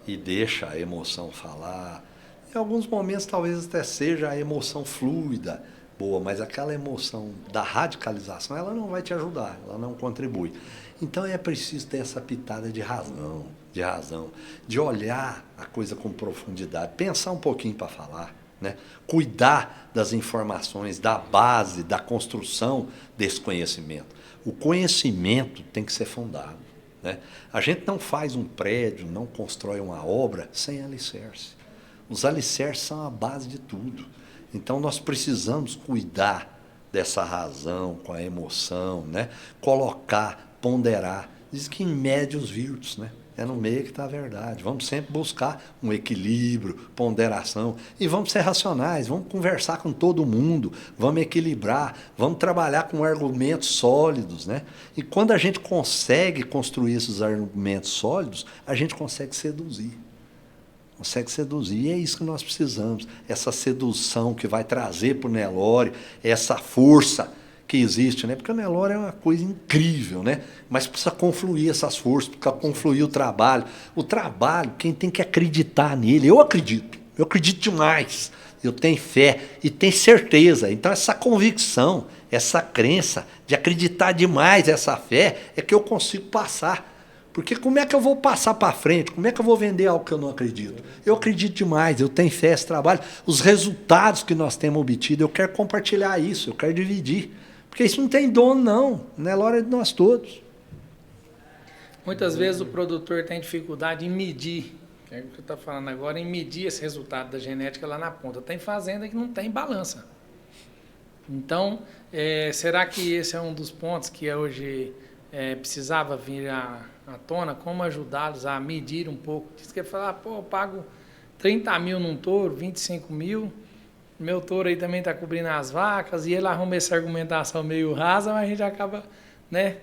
E deixa a emoção falar. Em alguns momentos talvez até seja a emoção fluida, boa, mas aquela emoção da radicalização, ela não vai te ajudar, ela não contribui. Então é preciso ter essa pitada de razão, de olhar a coisa com profundidade, pensar um pouquinho para falar, né? Cuidar das informações, da base, da construção desse conhecimento. O conhecimento tem que ser fundado. Né? A gente não faz um prédio, não constrói uma obra sem alicerce. Os alicerces são a base de tudo. Então nós precisamos cuidar dessa razão, com a emoção, né? Colocar, ponderar. Diz que em médios virtus, né? É no meio que está a verdade. Vamos sempre buscar um equilíbrio, ponderação. E vamos ser racionais, vamos conversar com todo mundo, vamos equilibrar, vamos trabalhar com argumentos sólidos. Né? E quando a gente consegue construir esses argumentos sólidos, a gente consegue seduzir. E é isso que nós precisamos. Essa sedução que vai trazer para o Nelore, essa força que existe, né? Porque o Nelore é uma coisa incrível, né? Mas precisa confluir essas forças, precisa confluir o trabalho. O trabalho, quem tem que acreditar nele, eu acredito demais, eu tenho fé e tenho certeza. Então essa convicção, essa crença de acreditar demais, essa fé, é que eu consigo passar. Porque como é que eu vou passar para frente? Como é que eu vou vender algo que eu não acredito? Eu acredito demais, eu tenho fé nesse trabalho. Os resultados que nós temos obtido, eu quero compartilhar isso, eu quero dividir. Porque isso não tem dono, não. Nelore é de nós todos. Muitas vezes o produtor tem dificuldade em medir, que é o que você está falando agora, em medir esse resultado da genética lá na ponta. Tem fazenda que não tem balança. Então, será que esse é um dos pontos que hoje precisava vir à tona? Como ajudá-los a medir um pouco? Diz que falar, pô, eu pago 30 mil num touro, 25 mil... Meu touro aí também está cobrindo as vacas, e ele arruma essa argumentação meio rasa, mas a gente acaba, né?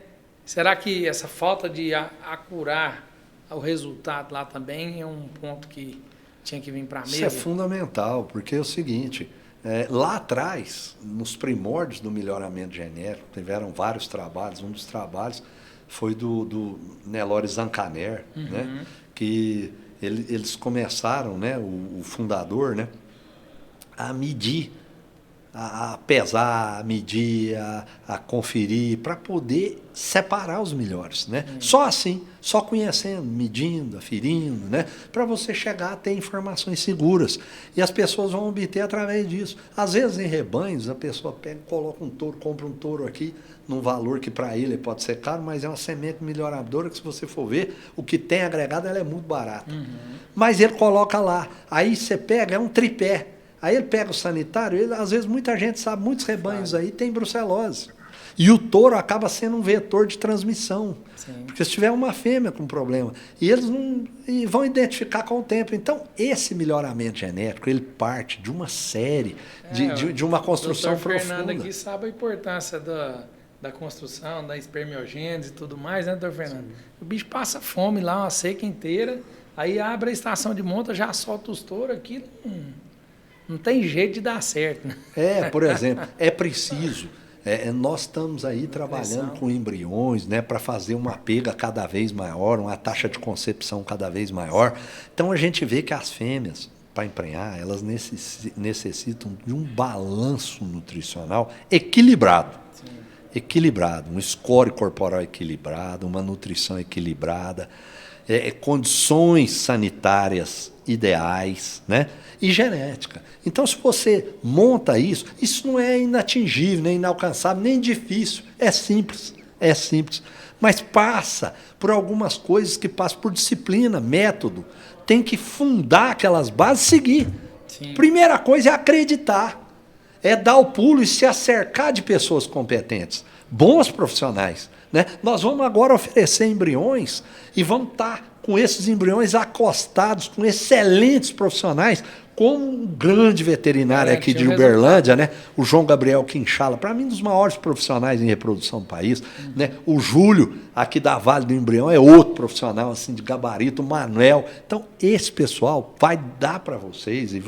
Será que essa falta de acurar o resultado lá também é um ponto que tinha que vir para a mesa? Isso é fundamental, porque é o seguinte, lá atrás, nos primórdios do melhoramento genético, tiveram vários trabalhos, um dos trabalhos foi do Nelore Zancaner, né? Que eles começaram, né? O fundador, né? A medir, a pesar, a medir, a conferir, para poder separar os melhores. Né? Só assim, só conhecendo, medindo, aferindo, né? Para você chegar a ter informações seguras. E as pessoas vão obter através disso. Às vezes, em rebanhos, a pessoa pega, coloca um touro, compra um touro aqui, num valor que para ele pode ser caro, mas é uma semente melhoradora que, se você for ver, o que tem agregado, ela é muito barata. Mas ele coloca lá. Aí você pega, é um tripé. Aí ele pega o sanitário, às vezes muita gente sabe, muitos rebanhos aí tem brucelose. E o touro acaba sendo um vetor de transmissão. Sim. Porque se tiver uma fêmea com problema, e eles vão identificar com o tempo. Então, esse melhoramento genético, ele parte de uma série, de uma construção profunda. O Fernando aqui sabe a importância da construção, da espermiogênese e tudo mais, né, doutor Fernando? Sim. O bicho passa fome lá, uma seca inteira, aí abre a estação de monta, já solta os touros aqui, não tem jeito de dar certo. Né? Por exemplo, é preciso. Nós estamos aí trabalhando com embriões, né, para fazer uma pega cada vez maior, uma taxa de concepção cada vez maior. Então a gente vê que as fêmeas, para emprenhar, elas necessitam de um balanço nutricional equilibrado. Sim. Equilibrado, um score corporal equilibrado, uma nutrição equilibrada, condições sanitárias ideais, né? E genética. Então, se você monta isso não é inatingível, nem inalcançável, nem difícil. É simples. Mas passa por algumas coisas que passam por disciplina, método. Tem que fundar aquelas bases e seguir. Sim. Primeira coisa é acreditar. É dar o pulo e se acercar de pessoas competentes, bons profissionais. Né? Nós vamos agora oferecer embriões e vamos estar com esses embriões acostados, com excelentes profissionais, como um grande veterinário aqui de Uberlândia, né? O João Gabriel Quinchala, para mim, um dos maiores profissionais em reprodução do país. Né? O Júlio, aqui da Vale do Embrião, é outro profissional assim, de gabarito, o Manuel. Então, esse pessoal vai dar para vocês e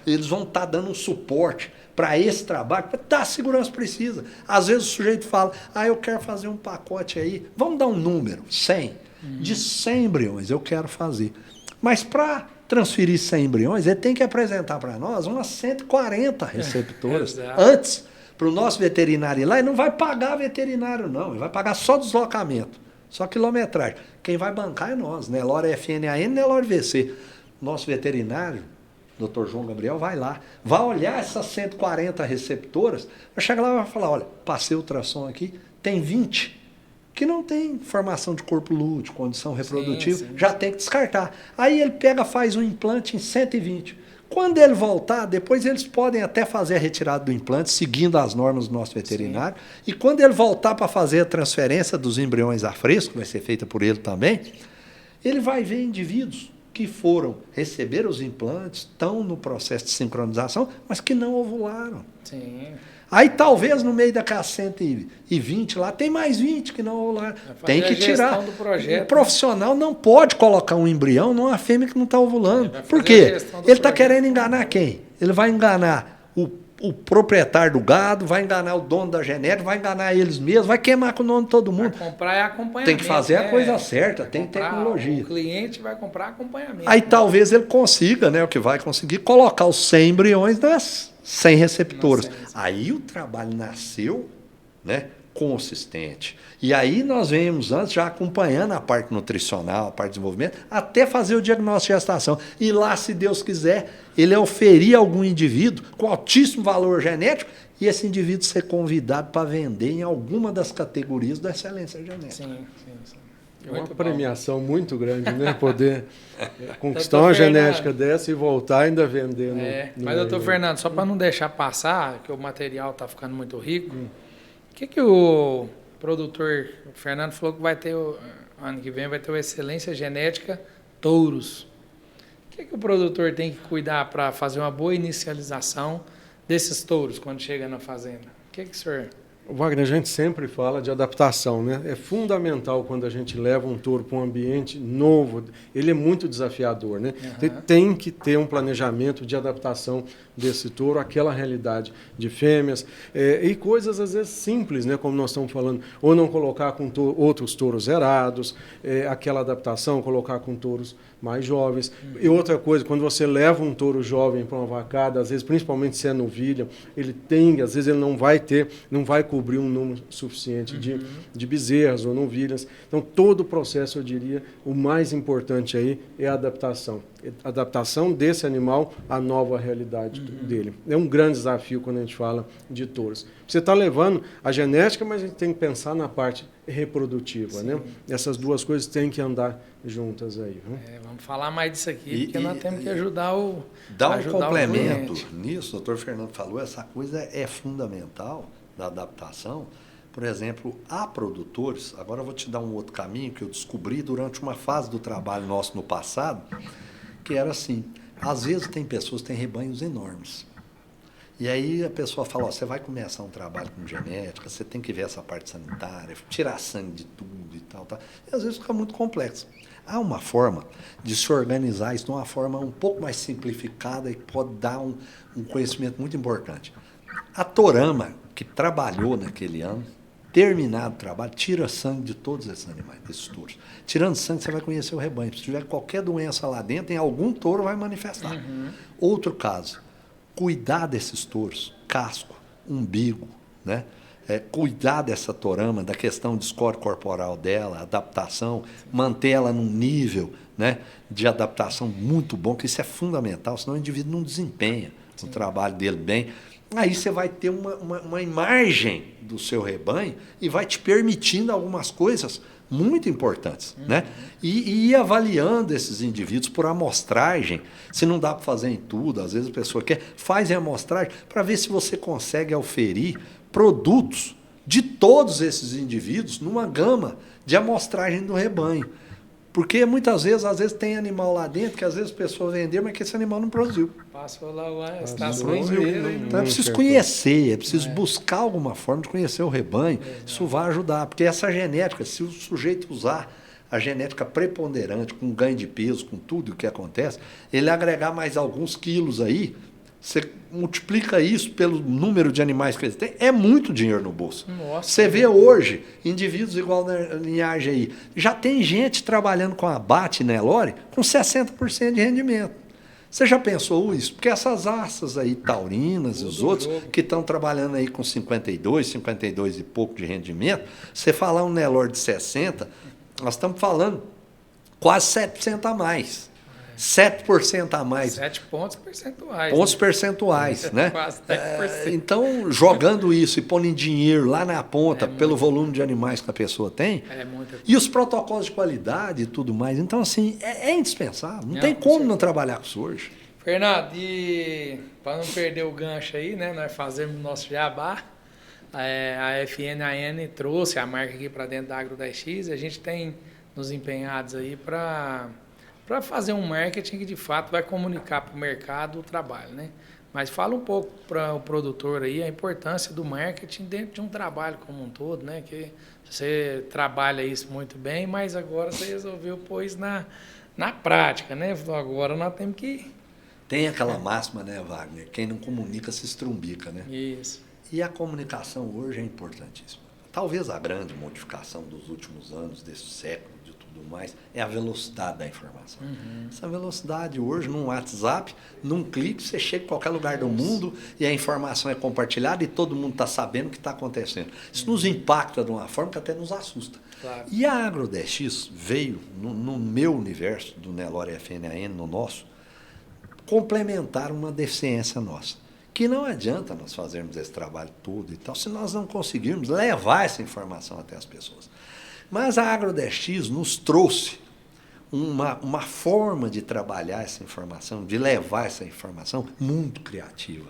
eles vão estar dando um suporte para esse trabalho, para dar a segurança que precisa. Às vezes o sujeito fala, eu quero fazer um pacote aí, vamos dar um número, 100. De 100 embriões eu quero fazer. Mas para transferir 100 embriões, ele tem que apresentar para nós umas 140 receptoras antes, para o nosso veterinário ir lá. Ele não vai pagar veterinário, não. Ele vai pagar só deslocamento, só quilometragem. Quem vai bancar é nós, Nelore FNAN, Nelore VC. Nosso veterinário, Dr. João Gabriel, vai lá, vai olhar essas 140 receptoras, vai chegar lá e vai falar, olha, passei o ultrassom aqui, tem 20 que não tem formação de corpo lúteo, condição reprodutiva, já tem que descartar. Aí ele faz um implante em 120. Quando ele voltar, depois eles podem até fazer a retirada do implante, seguindo as normas do nosso veterinário, e quando ele voltar para fazer a transferência dos embriões a fresco, que vai ser feita por ele também, ele vai ver indivíduos que receberam os implantes, estão no processo de sincronização, mas que não ovularam. Sim. Aí talvez no meio daquelas 120 lá, tem mais 20 que não ovularam. Tem que tirar. O profissional não pode colocar um embrião numa fêmea que não está ovulando. Por quê? Ele está querendo enganar quem? Ele vai enganar o proprietário do gado, vai enganar o dono da genética, vai enganar eles mesmos, vai queimar com o nome de todo mundo. Vai comprar acompanhamento. Tem que fazer a coisa certa, tem tecnologia. O cliente vai comprar acompanhamento. Aí talvez ele consiga, o que vai conseguir, colocar os 100 embriões nas 100 receptoras. Aí o trabalho nasceu, consistente. E aí nós vemos antes já acompanhando a parte nutricional, a parte de desenvolvimento, até fazer o diagnóstico de gestação. E lá, se Deus quiser, ele oferir algum indivíduo com altíssimo valor genético e esse indivíduo ser convidado para vender em alguma das categorias da excelência genética. Sim. É uma premiação muito grande, Poder conquistar uma genética dessa e voltar ainda vender. Mas, doutor Fernando, só para não deixar passar, que o material está ficando muito rico, o que o produtor, o Fernando falou que vai ter, ano que vem, vai ter o Excelência Genética Touros. O que o produtor tem que cuidar para fazer uma boa inicialização desses touros quando chega na fazenda? O que o senhor... Wagner, a gente sempre fala de adaptação, É fundamental quando a gente leva um touro para um ambiente novo, ele é muito desafiador, Tem que ter um planejamento de adaptação desse touro àquela realidade de fêmeas e coisas às vezes simples, como nós estamos falando, ou não colocar com outros touros zerados, aquela adaptação, colocar com touros mais jovens. E outra coisa, quando você leva um touro jovem para uma vacada, às vezes, principalmente se é novilha, às vezes ele não vai cobrir um número suficiente de bezerras ou novilhas. Então, todo o processo, eu diria, o mais importante aí é a adaptação. A adaptação desse animal à nova realidade dele. É um grande desafio quando a gente fala de touros. Você está levando a genética, mas a gente tem que pensar na parte reprodutiva, Essas duas coisas têm que andar juntas aí. Vamos falar mais disso aqui, porque nós temos que ajudar o Dar um complemento nisso, o doutor Fernando falou, essa coisa é fundamental da adaptação. Por exemplo, há produtores, agora eu vou te dar um outro caminho que eu descobri durante uma fase do trabalho nosso no passado, que era assim, às vezes tem pessoas que têm rebanhos enormes. E aí a pessoa fala, você vai começar um trabalho com genética, você tem que ver essa parte sanitária, tirar sangue de tudo e tal. E às vezes fica muito complexo. Há uma forma de se organizar isso de uma forma um pouco mais simplificada e que pode dar um conhecimento muito importante. A Torama, que trabalhou naquele ano, terminado o trabalho, tira sangue de todos esses animais, desses touros. Tirando sangue, você vai conhecer o rebanho. Se tiver qualquer doença lá dentro, em algum touro vai manifestar. Outro caso, cuidar desses touros, casco, umbigo, cuidar dessa torama, da questão de score corporal dela, adaptação, manter ela num nível de adaptação muito bom, que isso é fundamental, senão o indivíduo não desempenha o trabalho dele bem. Aí você vai ter uma imagem do seu rebanho e vai te permitindo algumas coisas muito importantes. E ir avaliando esses indivíduos por amostragem, se não dá para fazer em tudo, às vezes a pessoa quer, faz em amostragem para ver se você consegue oferir produtos de todos esses indivíduos numa gama de amostragem do rebanho. Porque muitas vezes, às vezes tem animal lá dentro que às vezes as pessoas venderam, mas que esse animal não produziu. Passou lá a estação produziu, inteira. Então é preciso conhecer, é preciso buscar alguma forma de conhecer o rebanho. Isso vai ajudar, porque essa genética, se o sujeito usar a genética preponderante, com ganho de peso, com tudo o que acontece, ele agregar mais alguns quilos aí, você multiplica isso pelo número de animais que ele tem, é muito dinheiro no bolso. Nossa, você vê hoje, indivíduos igual na linhagem aí, já tem gente trabalhando com abate e Nelore com 60% de rendimento. Você já pensou isso? Porque essas raças aí, taurinas e os outros, que estão trabalhando aí com 52 e pouco de rendimento, você falar um Nelore de 60, nós estamos falando quase 7% a mais. 7% a mais. 7 pontos percentuais. Pontos percentuais, né? Quase 10%. Então, jogando isso e pondo em dinheiro lá na ponta, pelo volume de animais que a pessoa tem, e os protocolos de qualidade e tudo mais. Então, assim, é indispensável. Não tem como não trabalhar com isso hoje. Fernando, e para não perder o gancho aí, né? Nós fazemos o nosso jabá. A FNAN trouxe a marca aqui para dentro da Agro 10X. A gente tem nos empenhados aí para fazer um marketing que de fato vai comunicar para o mercado o trabalho, né? Mas fala um pouco para o produtor aí a importância do marketing dentro de um trabalho como um todo, né? Que você trabalha isso muito bem, mas agora você resolveu pôr isso na prática, né? Agora nós temos que... Tem aquela máxima, né, Wagner? Quem não comunica se estrumbica, né? Isso. E a comunicação hoje é importantíssima. Talvez a grande modificação dos últimos anos, desse século, de tudo mais, é a velocidade da informação. Essa velocidade hoje, num WhatsApp, num clique, você chega em qualquer lugar do mundo e a informação é compartilhada e todo mundo está sabendo o que está acontecendo. Isso nos impacta de uma forma que até nos assusta. Claro. E a Agro 10X veio, no meu universo, do Nelore FNAN, no nosso, complementar uma deficiência nossa. Que não adianta nós fazermos esse trabalho todo e tal, se nós não conseguirmos levar essa informação até as pessoas. Mas a Agro 10X nos trouxe uma forma de trabalhar essa informação, de levar essa informação muito criativa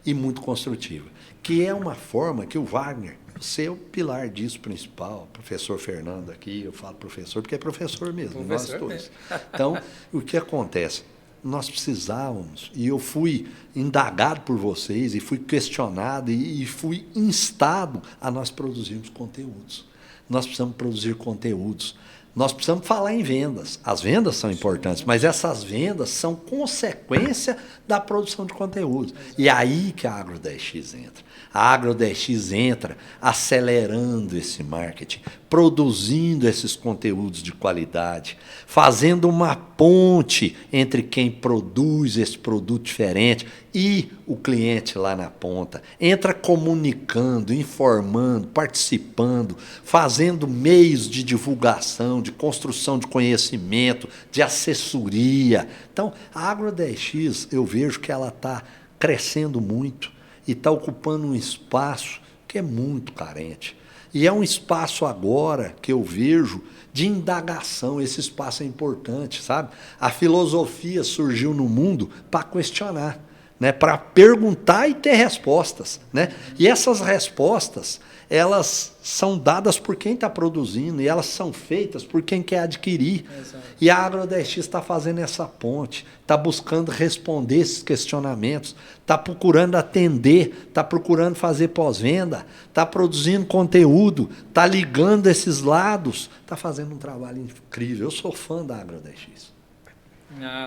e muito construtiva, que é uma forma que o Wagner, você é o pilar disso principal, professor Fernando aqui, eu falo professor porque é professor mesmo, nós todos. Então, o que acontece? Nós precisávamos, e eu fui indagado por vocês, e fui questionado, e fui instado a nós produzirmos conteúdos. Nós precisamos produzir conteúdos. Nós precisamos falar em vendas. As vendas são importantes, mas essas vendas são consequência da produção de conteúdos. E é aí que a Agro 10X entra. A Agro 10X entra acelerando esse marketing, produzindo esses conteúdos de qualidade, fazendo uma ponte entre quem produz esse produto diferente e o cliente lá na ponta. Entra comunicando, informando, participando, fazendo meios de divulgação, de construção de conhecimento, de assessoria. Então, a Agro 10X, eu vejo que ela está crescendo muito e está ocupando um espaço que é muito carente. E é um espaço agora que eu vejo de indagação, esse espaço é importante, sabe? A filosofia surgiu no mundo para questionar, né? Para perguntar e ter respostas, né? E essas respostas, elas são dadas por quem está produzindo e elas são feitas por quem quer adquirir. Exato. E a Agro 10X está fazendo essa ponte, está buscando responder esses questionamentos, está procurando atender, está procurando fazer pós-venda, está produzindo conteúdo, está ligando esses lados, está fazendo um trabalho incrível. Eu sou fã da Agro 10X.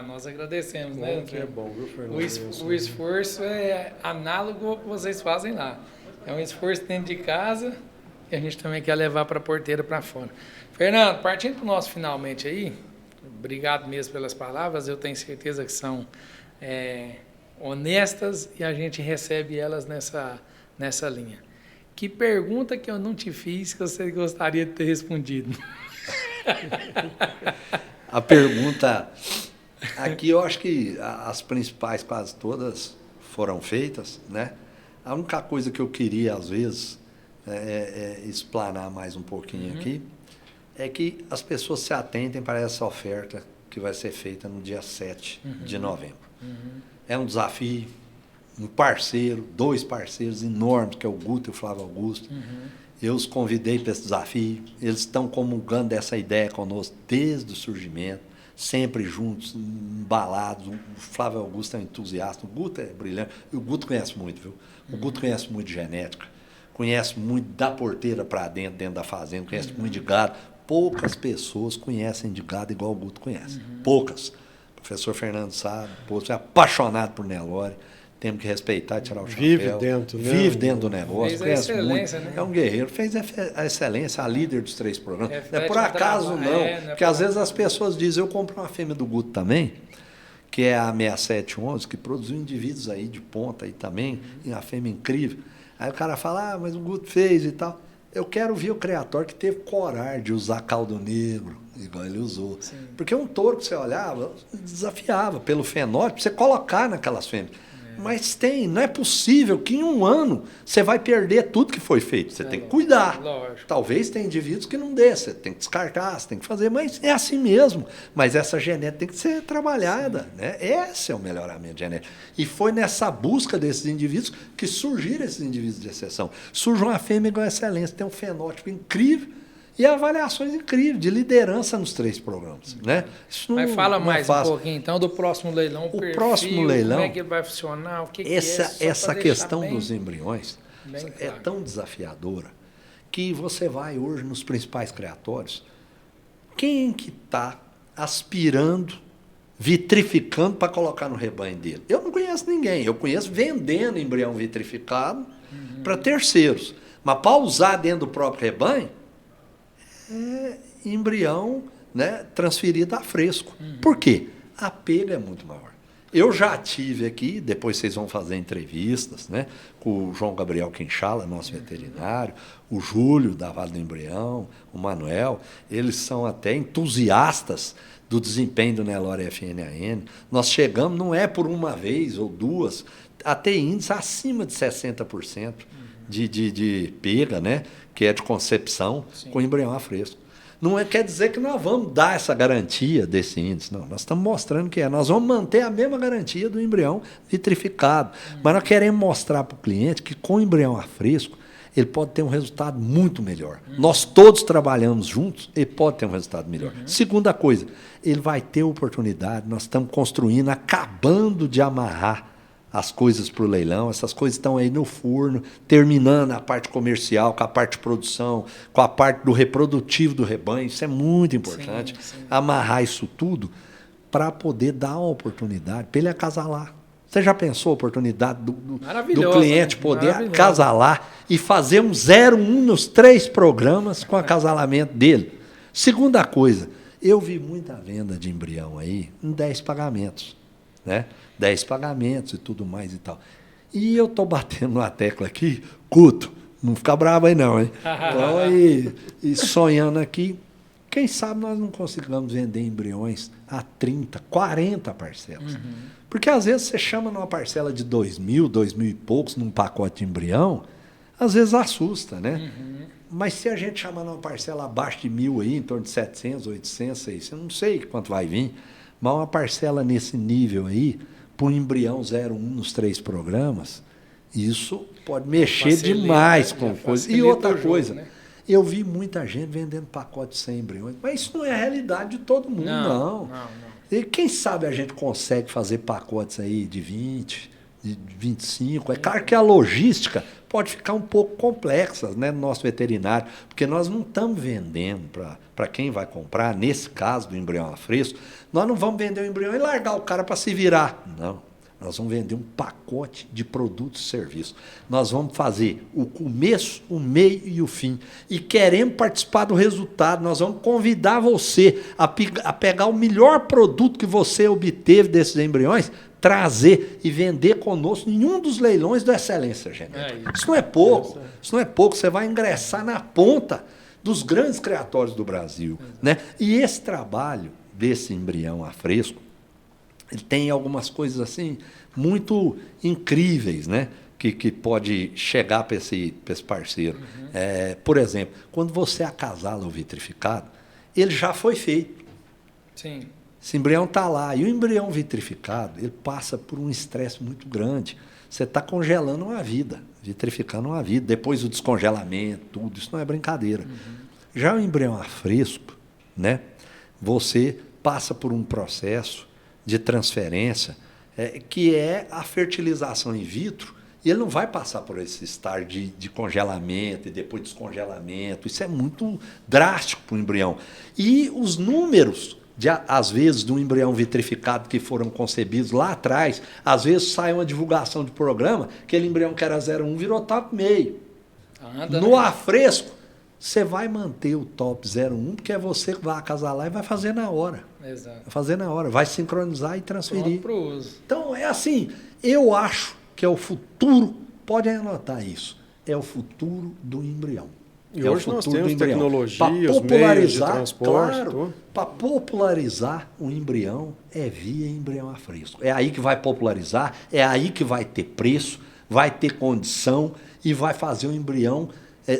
Nós agradecemos, né? Que é bom, viu, Fernando? O esforço é análogo ao que vocês fazem lá. É um esforço dentro de casa que a gente também quer levar para a porteira para fora. Fernando, partindo para o nosso finalmente aí, obrigado mesmo pelas palavras, eu tenho certeza que são honestas e a gente recebe elas nessa linha. Que pergunta que eu não te fiz que você gostaria de ter respondido? A pergunta... Aqui eu acho que as principais quase todas foram feitas, né? A única coisa que eu queria, às vezes, explanar mais um pouquinho aqui, é que as pessoas se atentem para essa oferta que vai ser feita no dia 7 de novembro. É um desafio, um parceiro, 2 parceiros enormes, que é o Guto e o Flávio Augusto. Eu os convidei para esse desafio, eles estão comungando dessa ideia conosco desde o surgimento, sempre juntos, embalados. O Flávio Augusto é um entusiasta, o Guto é brilhante, e o Guto conhece muito, viu? O Guto conhece muito de genética, conhece muito da porteira para dentro da fazenda, conhece muito de gado. Poucas pessoas conhecem de gado igual o Guto conhece, poucas. O professor Fernando sabe, é apaixonado por Nelore. Temos que respeitar, tirar o chapéu. Vive dentro, né? Vive dentro do negócio. Fez a excelência, muito. né? É um guerreiro. Fez a excelência, a líder dos 3 programas. Não é por um acaso, trabalho, não. não é Porque por às vezes acaso. as pessoas dizem, eu comprei uma fêmea do Guto também, que é a 6711, que produziu indivíduos aí de ponta aí também, e uma fêmea incrível. Aí o cara fala, mas o Guto fez e tal. Eu quero ver o criatório que teve coragem de usar caldo negro, igual ele usou. Sim. Porque um touro que você olhava, desafiava pelo fenótipo, você colocar naquelas fêmeas. Mas não é possível que em um ano você vai perder tudo que foi feito. Você tem que cuidar. Lógico. Talvez tenha indivíduos que não dê, você tem que descartar, você tem que fazer, mas é assim mesmo. Mas essa genética tem que ser trabalhada, né? Esse é o melhoramento genético. E foi nessa busca desses indivíduos que surgiram esses indivíduos de exceção. Surge uma fêmea igual a excelência, tem um fenótipo incrível e avaliações incríveis de liderança nos 3 programas, né? Isso Mas fala mais um fácil. pouquinho, então, do próximo leilão, O perfil, próximo leilão, como é que vai funcionar, o que essa, é, só essa pra deixar questão bem- dos embriões bem é claro. tão desafiadora que você vai hoje nos principais criatórios, quem que está aspirando, vitrificando para colocar no rebanho dele? Eu não conheço ninguém, eu conheço vendendo embrião vitrificado para terceiros, mas para usar dentro do próprio rebanho, é embrião, né, transferido a fresco. Por quê? A pega é muito maior. Eu já tive aqui, depois vocês vão fazer entrevistas, né, com o João Gabriel Quinchala, nosso veterinário, o Júlio, da Vale do Embrião, o Manuel, eles são até entusiastas do desempenho do Nelore FNAN. Nós chegamos, não é por uma vez ou duas, a ter índices acima de 60% de pega, né, que é de concepção, Sim. com embrião a fresco. Não quer dizer que nós vamos dar essa garantia desse índice, não. Nós estamos mostrando que nós vamos manter a mesma garantia do embrião vitrificado. Mas nós queremos mostrar para o cliente que com o embrião a fresco, ele pode ter um resultado muito melhor. Nós todos trabalhamos juntos, ele pode ter um resultado melhor. Segunda coisa, ele vai ter oportunidade, nós estamos construindo, acabando de amarrar as coisas para o leilão, essas coisas estão aí no forno, terminando a parte comercial, com a parte de produção, com a parte do reprodutivo do rebanho, isso é muito importante, Sim. amarrar isso tudo para poder dar uma oportunidade para ele acasalar. Você já pensou a oportunidade do Maravilhoso, cliente né? poder Maravilhoso. acasalar e fazer um 0-1 nos 3 programas com o acasalamento dele? Segunda coisa, eu vi muita venda de embrião aí em 10 pagamentos, né? 10 pagamentos e tudo mais e tal. E eu estou batendo na tecla aqui, Guto, não fica bravo aí não, hein? Então, e sonhando aqui, quem sabe nós não consigamos vender embriões a 30, 40 parcelas. Porque às vezes você chama numa parcela de 2.000, 2.000 e poucos num pacote de embrião, às vezes assusta, né? Mas se a gente chamar numa parcela abaixo de 1.000 aí, em torno de 700, 800, 600, não sei quanto vai vir, mas uma parcela nesse nível aí, para um embrião 0-1 nos 3 programas, isso pode mexer Facilita, demais né? com Já coisa. E facilita outra o jogo, coisa, né? eu vi muita gente vendendo pacote de 100 embriões, mas isso não é a realidade de todo mundo, não. Não. E quem sabe a gente consegue fazer pacotes aí de 20, de 25. É claro que a logística pode ficar um pouco complexa, né, no nosso veterinário, porque nós não estamos vendendo para quem vai comprar, nesse caso do embrião a fresco, nós não vamos vender o embrião e largar o cara para se virar. Não. Nós vamos vender um pacote de produtos e serviços. Nós vamos fazer o começo, o meio e o fim. E queremos participar do resultado. Nós vamos convidar você a pegar o melhor produto que você obteve desses embriões, trazer e vender conosco em um dos leilões da excelência genética. Isso não é pouco. Isso não é pouco. Você vai ingressar na ponta dos grandes criatórios do Brasil, né? E esse trabalho desse embrião a fresco, ele tem algumas coisas assim muito incríveis, né? Que pode chegar para esse parceiro. Por exemplo, quando você acasala o vitrificado, ele já foi feito. Sim. Esse embrião está lá. E o embrião vitrificado, ele passa por um estresse muito grande. Você está congelando uma vida, vitrificando uma vida. Depois o descongelamento, tudo, isso não é brincadeira. Já o embrião a fresco, né, você passa por um processo de transferência, que é a fertilização in vitro, e ele não vai passar por esse estágio de congelamento e depois descongelamento. Isso é muito drástico para o embrião. E os números, às vezes, do embrião vitrificado que foram concebidos lá atrás, às vezes sai uma divulgação de programa, aquele embrião que era 0,1 virou top meio. No ar fresco, você vai manter o top 0,1, porque é você que vai acasalar e vai fazer na hora. Exato. Vai fazer na hora, vai sincronizar e transferir. Pro uso. Então, é assim, eu acho que é o futuro, pode anotar isso, é o futuro do embrião. E hoje nós temos tecnologia, os meios de transporte. Claro, para popularizar o embrião, é via embrião a fresco. É aí que vai popularizar, é aí que vai ter preço, vai ter condição e vai fazer o embrião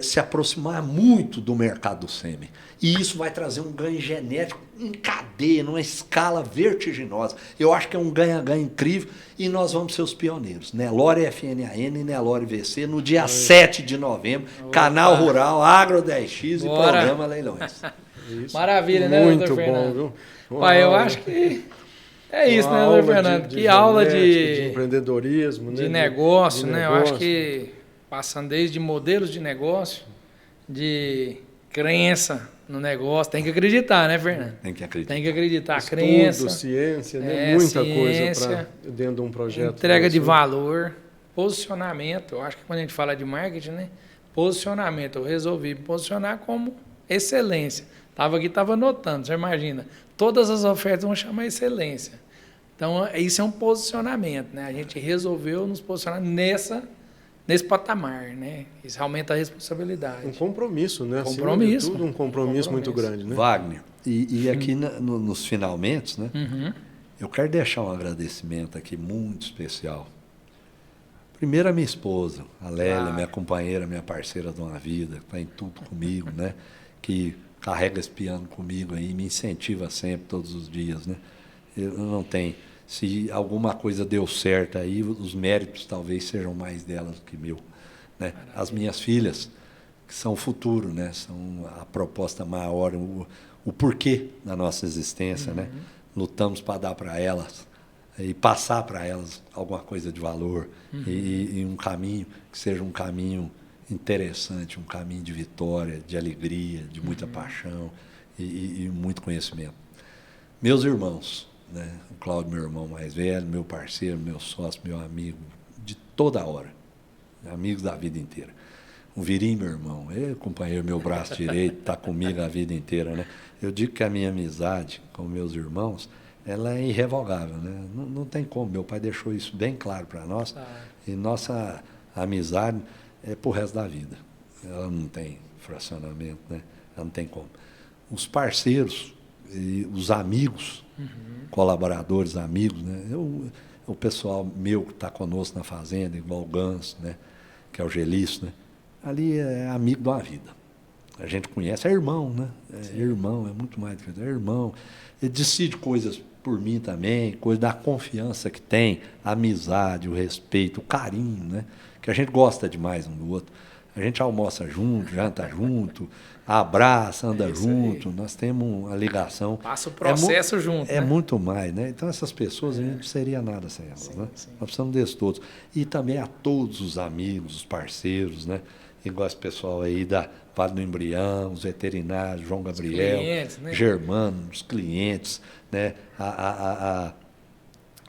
se aproximar muito do mercado do sêmen. E isso vai trazer um ganho genético em cadeia, numa escala vertiginosa. Eu acho que é um ganha-ganha incrível e nós vamos ser os pioneiros. Nelore FNAN e Nelore VC no dia 7 de novembro, Canal Rural, Agro 10X e Programa Leilões. Isso. Maravilha, né, muito doutor Fernando? Bom, viu? Pai, eu acho que é isso, né, doutor Fernando? Que aula de empreendedorismo, de negócio, né? Eu acho que passando desde modelos de negócio, de crença no negócio, tem que acreditar, né, Fernando? Tem que acreditar. Tem que acreditar. Estudo, crença, ciência, né? Muita coisa para dentro de um projeto. Entrega de valor, posicionamento. Eu acho que quando a gente fala de marketing, né? Posicionamento. Eu resolvi me posicionar como excelência. Estava aqui, estava anotando. Você imagina, todas as ofertas vão chamar excelência. Então, isso é um posicionamento, né? A gente resolveu nos posicionar nesse patamar, né? Isso aumenta a responsabilidade. Um compromisso, né? Compromisso. Tudo um compromisso muito grande, né? Wagner, e aqui nos finalmente, né? Eu quero deixar um agradecimento aqui muito especial. Primeiro a minha esposa, a Lélia, minha companheira, minha parceira de uma vida, que está em tudo comigo, né? Que carrega esse piano comigo aí, me incentiva sempre, todos os dias, né? Eu não tenho... Se alguma coisa deu certo aí, os méritos talvez sejam mais delas do que meu, né? As minhas filhas, que são o futuro, né? São a proposta maior, o porquê da nossa existência, né? Lutamos para dar para elas e passar para elas alguma coisa de valor e um caminho que seja um caminho interessante, um caminho de vitória, de alegria, de muita paixão e muito conhecimento. Meus irmãos, né? O Cláudio, meu irmão mais velho, meu parceiro, meu sócio, meu amigo, de toda hora, amigos da vida inteira. O Virim, meu irmão, companheiro, meu braço direito, está comigo a vida inteira, né? Eu digo que a minha amizade com meus irmãos, ela é irrevogável, né? Não tem como, meu pai deixou isso bem claro para nós, e nossa amizade é pro resto da vida. Ela não tem fracionamento, né? Ela não tem como. Os parceiros e os amigos, colaboradores, amigos, né? O pessoal meu que está conosco na fazenda, igual o Ganso, né? Que é o Gelício, né? Ali é amigo de uma vida. A gente conhece, é irmão, né? É irmão, é muito mais do que é irmão. Ele decide coisas por mim também, coisa da confiança que tem, a amizade, o respeito, o carinho, né? Que a gente gosta demais um do outro. A gente almoça junto, janta junto, abraça, anda junto, nós temos uma ligação. Passa o processo junto. É muito mais, né? Então, essas pessoas, a gente não seria nada sem elas, né? Nós precisamos desses todos. E também a todos os amigos, os parceiros, né? Igual esse pessoal aí da Vale do Embrião, os veterinários, João Gabriel, clientes, né? Germano, os clientes, né? A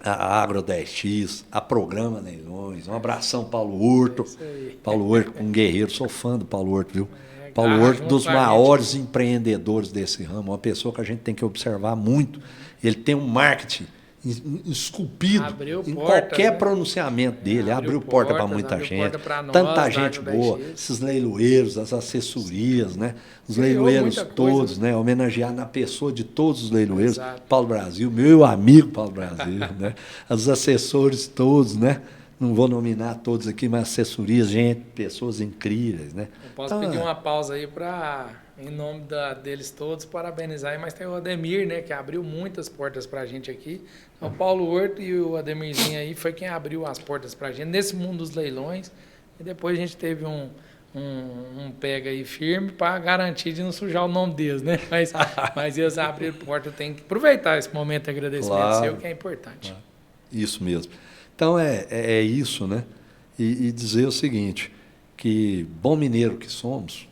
Agro 10X, a Programa Leilões, um abração Paulo Horto. Paulo Horto, um guerreiro, sou fã do Paulo Horto, viu? Paulo Horto, dos maiores empreendedores desse ramo, uma pessoa que a gente tem que observar muito. Ele tem um marketing esculpido em qualquer pronunciamento dele, abriu porta para muita gente, tanta gente boa, esses leiloeiros, as assessorias, né? Os leiloeiros todos, né? Homenagear na pessoa de todos os leiloeiros, Paulo Brasil, meu amigo Paulo Brasil, né? Os assessores todos, né? Não vou nominar todos aqui, mas assessorias, gente, pessoas incríveis, né? Eu posso pedir uma pausa aí para em nome deles todos, parabenizar. Mas tem o Ademir, né, que abriu muitas portas para a gente aqui. Então, o Paulo Horto e o Ademirzinho aí foi quem abriu as portas para a gente nesse mundo dos leilões. E depois a gente teve um pega aí firme para garantir de não sujar o nome deles, né? Mas eles abriram porta, tem que aproveitar esse momento de agradecimento seu, que é importante. Claro. Isso mesmo. Então, é isso, né? E dizer o seguinte, que bom mineiro que somos,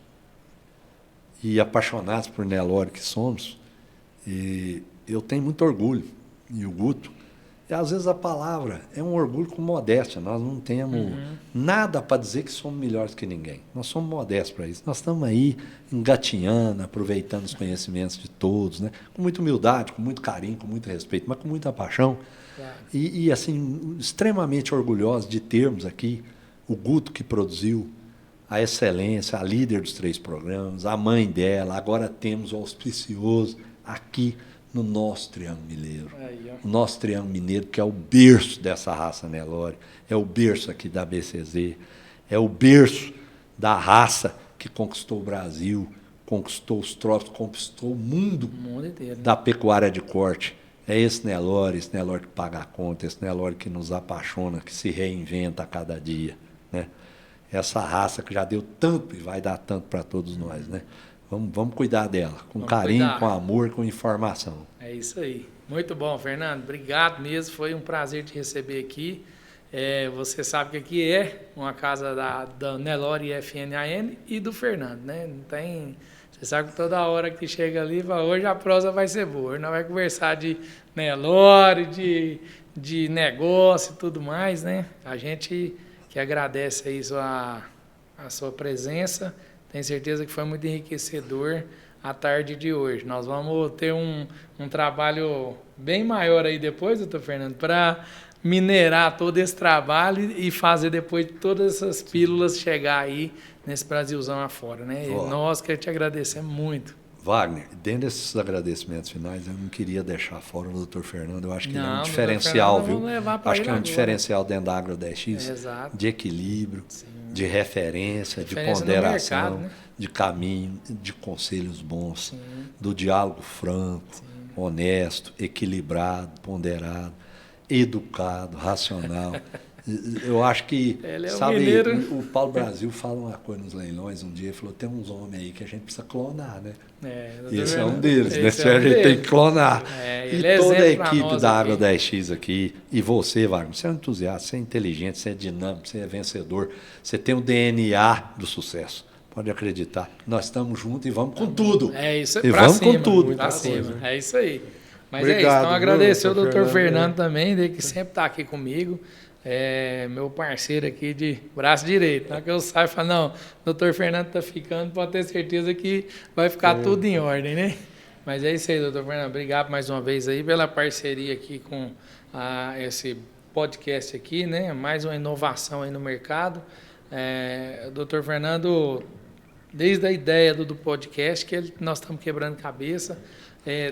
e apaixonados por Nelore que somos, e eu tenho muito orgulho, e o Guto, e às vezes a palavra é um orgulho com modéstia, nós não temos nada para dizer que somos melhores que ninguém, nós somos modestos para isso, nós estamos aí engatinhando, aproveitando os conhecimentos de todos, né? Com muita humildade, com muito carinho, com muito respeito, mas com muita paixão, claro. E assim, extremamente orgulhosos de termos aqui o Guto que produziu, a excelência, a líder dos 3 programas, a mãe dela, agora temos o auspicioso aqui no nosso Triângulo Mineiro. O nosso Triângulo Mineiro, que é o berço dessa raça Nelore, é o berço aqui da BCZ, é o berço da raça que conquistou o Brasil, conquistou os trópicos, conquistou o mundo inteiro, né? Da pecuária de corte. É esse Nelore que paga a conta, esse Nelore que nos apaixona, que se reinventa a cada dia, né? Essa raça que já deu tanto e vai dar tanto para todos nós, né? Vamos cuidar dela, com carinho, com amor, com informação. É isso aí. Muito bom, Fernando. Obrigado mesmo. Foi um prazer te receber aqui. Você sabe que aqui é uma casa da Nelore FNAN e do Fernando, né? Não tem... Você sabe que toda hora que chega ali, fala, hoje a prosa vai ser boa. Hoje nós vamos conversar de Nelore, de negócio e tudo mais, né? A gente que agradece aí a sua presença. Tenho certeza que foi muito enriquecedor a tarde de hoje. Nós vamos ter um trabalho bem maior aí depois, doutor Fernando, para minerar todo esse trabalho e fazer depois todas essas pílulas chegar aí nesse Brasilzão afora, né? E nós que te agradecemos muito. Wagner, dentro desses agradecimentos finais, eu não queria deixar fora o doutor Fernando, eu acho que ele é um diferencial, viu? Acho que é um diferencial dentro da Agro 10X, de equilíbrio, sim, de referência de ponderação, mercado, né? De caminho, de conselhos bons, sim, do diálogo franco, sim, honesto, equilibrado, ponderado, educado, racional. Eu acho que, sabe, o Paulo Brasil fala uma coisa nos leilões um dia, ele falou, tem uns homens aí que a gente precisa clonar, né? Esse é um deles, né? A gente tem que clonar. E toda a equipe da Agro 10X aqui, e você, Wagner, você é um entusiasta, você é inteligente, você é dinâmico, você é vencedor, você tem o DNA do sucesso. Pode acreditar. Nós estamos juntos e vamos com tudo. É isso aí. E vamos com tudo. Pra cima. É isso aí. Mas obrigado, é isso. Então, agradecer ao doutor Fernando também, que sempre está aqui comigo. Meu parceiro aqui de braço direito. Na que eu saio e falo, não, doutor Fernando está ficando, pode ter certeza que vai ficar tudo em ordem, né? Mas é isso aí, doutor Fernando. Obrigado mais uma vez aí pela parceria aqui com esse podcast aqui, né? Mais uma inovação aí no mercado. Doutor Fernando, desde a ideia do podcast, que nós estamos quebrando cabeça,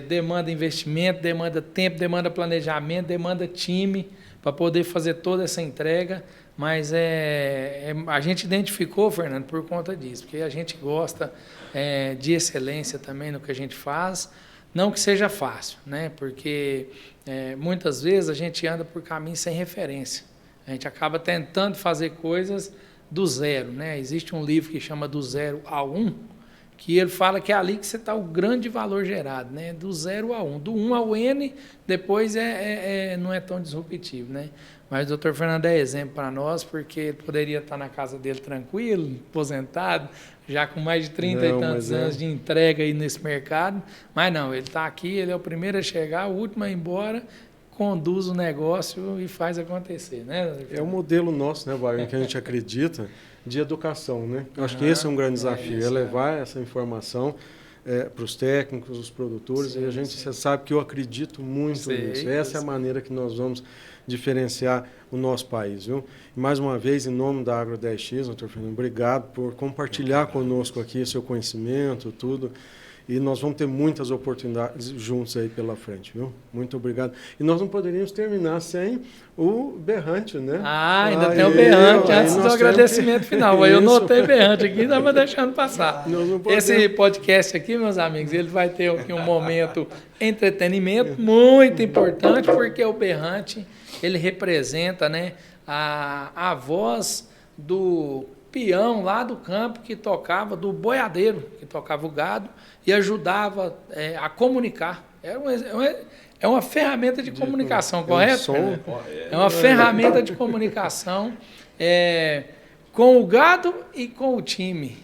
demanda investimento, demanda tempo, demanda planejamento, demanda time, para poder fazer toda essa entrega, mas a gente identificou, Fernando, por conta disso, porque a gente gosta de excelência também no que a gente faz, não que seja fácil, né? Porque muitas vezes a gente anda por caminhos sem referência, a gente acaba tentando fazer coisas do zero, né? Existe um livro que chama Do Zero ao 1, que ele fala que é ali que você está o grande valor gerado, né? Do 0 ao 1. Do 1 ao N, depois não é tão disruptivo, né? Mas o doutor Fernando é exemplo para nós, porque ele poderia estar na casa dele tranquilo, aposentado, já com mais de 30 e tantos anos de entrega aí nesse mercado. Mas não, ele está aqui, ele é o primeiro a chegar, o último a ir embora, conduz o negócio e faz acontecer, né? É o modelo nosso, né, Wagner, que a gente acredita, de educação, né? Eu acho que esse é um grande desafio, levar essa informação para os técnicos, os produtores, e a gente, você sabe que eu acredito muito nisso. Essa é a maneira que nós vamos diferenciar o nosso país, viu? E mais uma vez, em nome da Agro 10X, doutor Fernando, obrigado por compartilhar conosco aqui seu conhecimento, tudo. e nós vamos ter muitas oportunidades juntos aí pela frente, viu? Muito obrigado. E nós não poderíamos terminar sem o berrante, né? Ainda tem o berrante antes do agradecimento final. Aí eu notei berrante aqui e estava deixando passar. Esse podcast aqui, meus amigos, ele vai ter aqui um momento entretenimento muito importante, porque o berrante, ele representa, né, a voz do peão lá do campo que tocava, do boiadeiro, que tocava o gado e ajudava a comunicar. É uma ferramenta de comunicação, correto? É uma ferramenta de comunicação com o gado e com o time.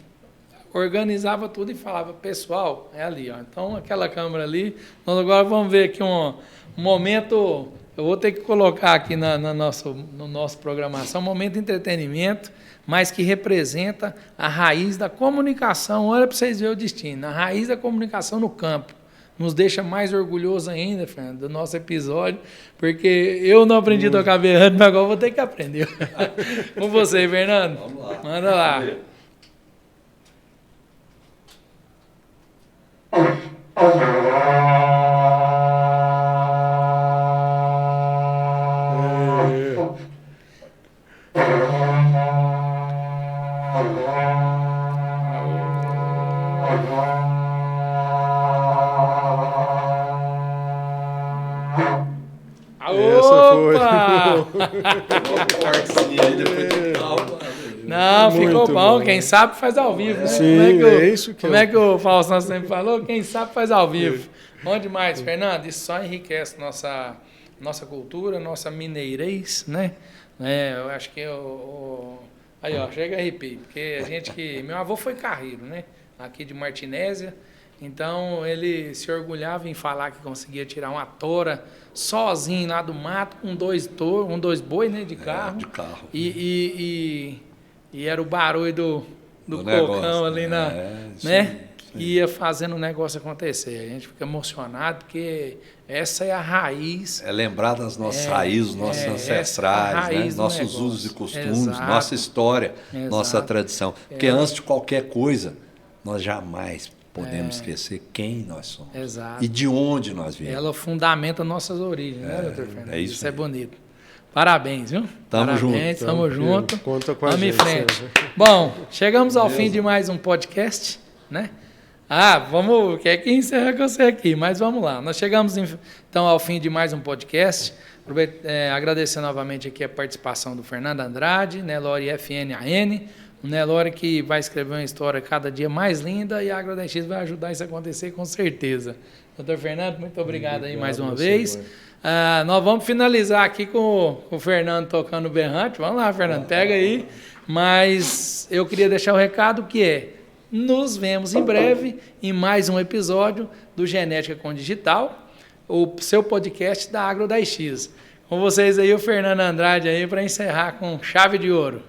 Organizava tudo e falava, pessoal, é ali, ó. Então, aquela câmera ali, nós agora vamos ver aqui um momento, eu vou ter que colocar aqui no nosso programação, um momento de entretenimento, mas que representa a raiz da comunicação. Olha para vocês verem o destino, a raiz da comunicação no campo. Nos deixa mais orgulhoso ainda, Fernando, do nosso episódio, porque eu não aprendi a tocar berrante, mas agora vou ter que aprender. Com você, Fernando. Vamos lá. Manda lá. Não, ficou bom. Quem sabe faz ao vivo, né? Sim, como é que o Faustão sempre falou? Quem sabe faz ao vivo. Bom demais, Fernando. Isso só enriquece nossa cultura, nossa mineirês, né? Eu acho que aí, ó, chega a arrepio, porque meu avô foi carreiro, né? Aqui de Martinésia. Então, ele se orgulhava em falar que conseguia tirar uma tora sozinho lá do mato, com dois boi, né, de carro. De carro. E era o barulho do cocão ali, né? Sim. Ia fazendo o negócio acontecer. A gente fica emocionado, porque essa é a raiz. É lembrar das nossas raízes, nossos ancestrais, né? Nossos usos e costumes, nossa história, nossa tradição. Porque antes de qualquer coisa, nós jamais podemos esquecer quem nós somos. Exato. E de onde nós viemos. Ela fundamenta nossas origens, né, doutor Fernando? É isso é bonito. Parabéns, viu? Tamo junto. Tamo junto. Conta com a gente. Vamos em frente. Né? Bom, chegamos ao fim de mais um podcast, né? Quer que encerra com você aqui, mas vamos lá. Nós chegamos, então, ao fim de mais um podcast. Agradecer novamente aqui a participação do Fernando Andrade, Nelore FNAN, o Nelore que vai escrever uma história cada dia mais linda e a AgroDX vai ajudar isso a acontecer com certeza. Doutor Fernando, muito obrigado aí mais uma vez. Nós vamos finalizar aqui com o Fernando tocando berrante. Vamos lá, Fernando, pega aí. Mas eu queria deixar o recado que nos vemos em breve em mais um episódio do Genética com Digital, o seu podcast da AgroDX. Com vocês aí o Fernando Andrade aí para encerrar com chave de ouro.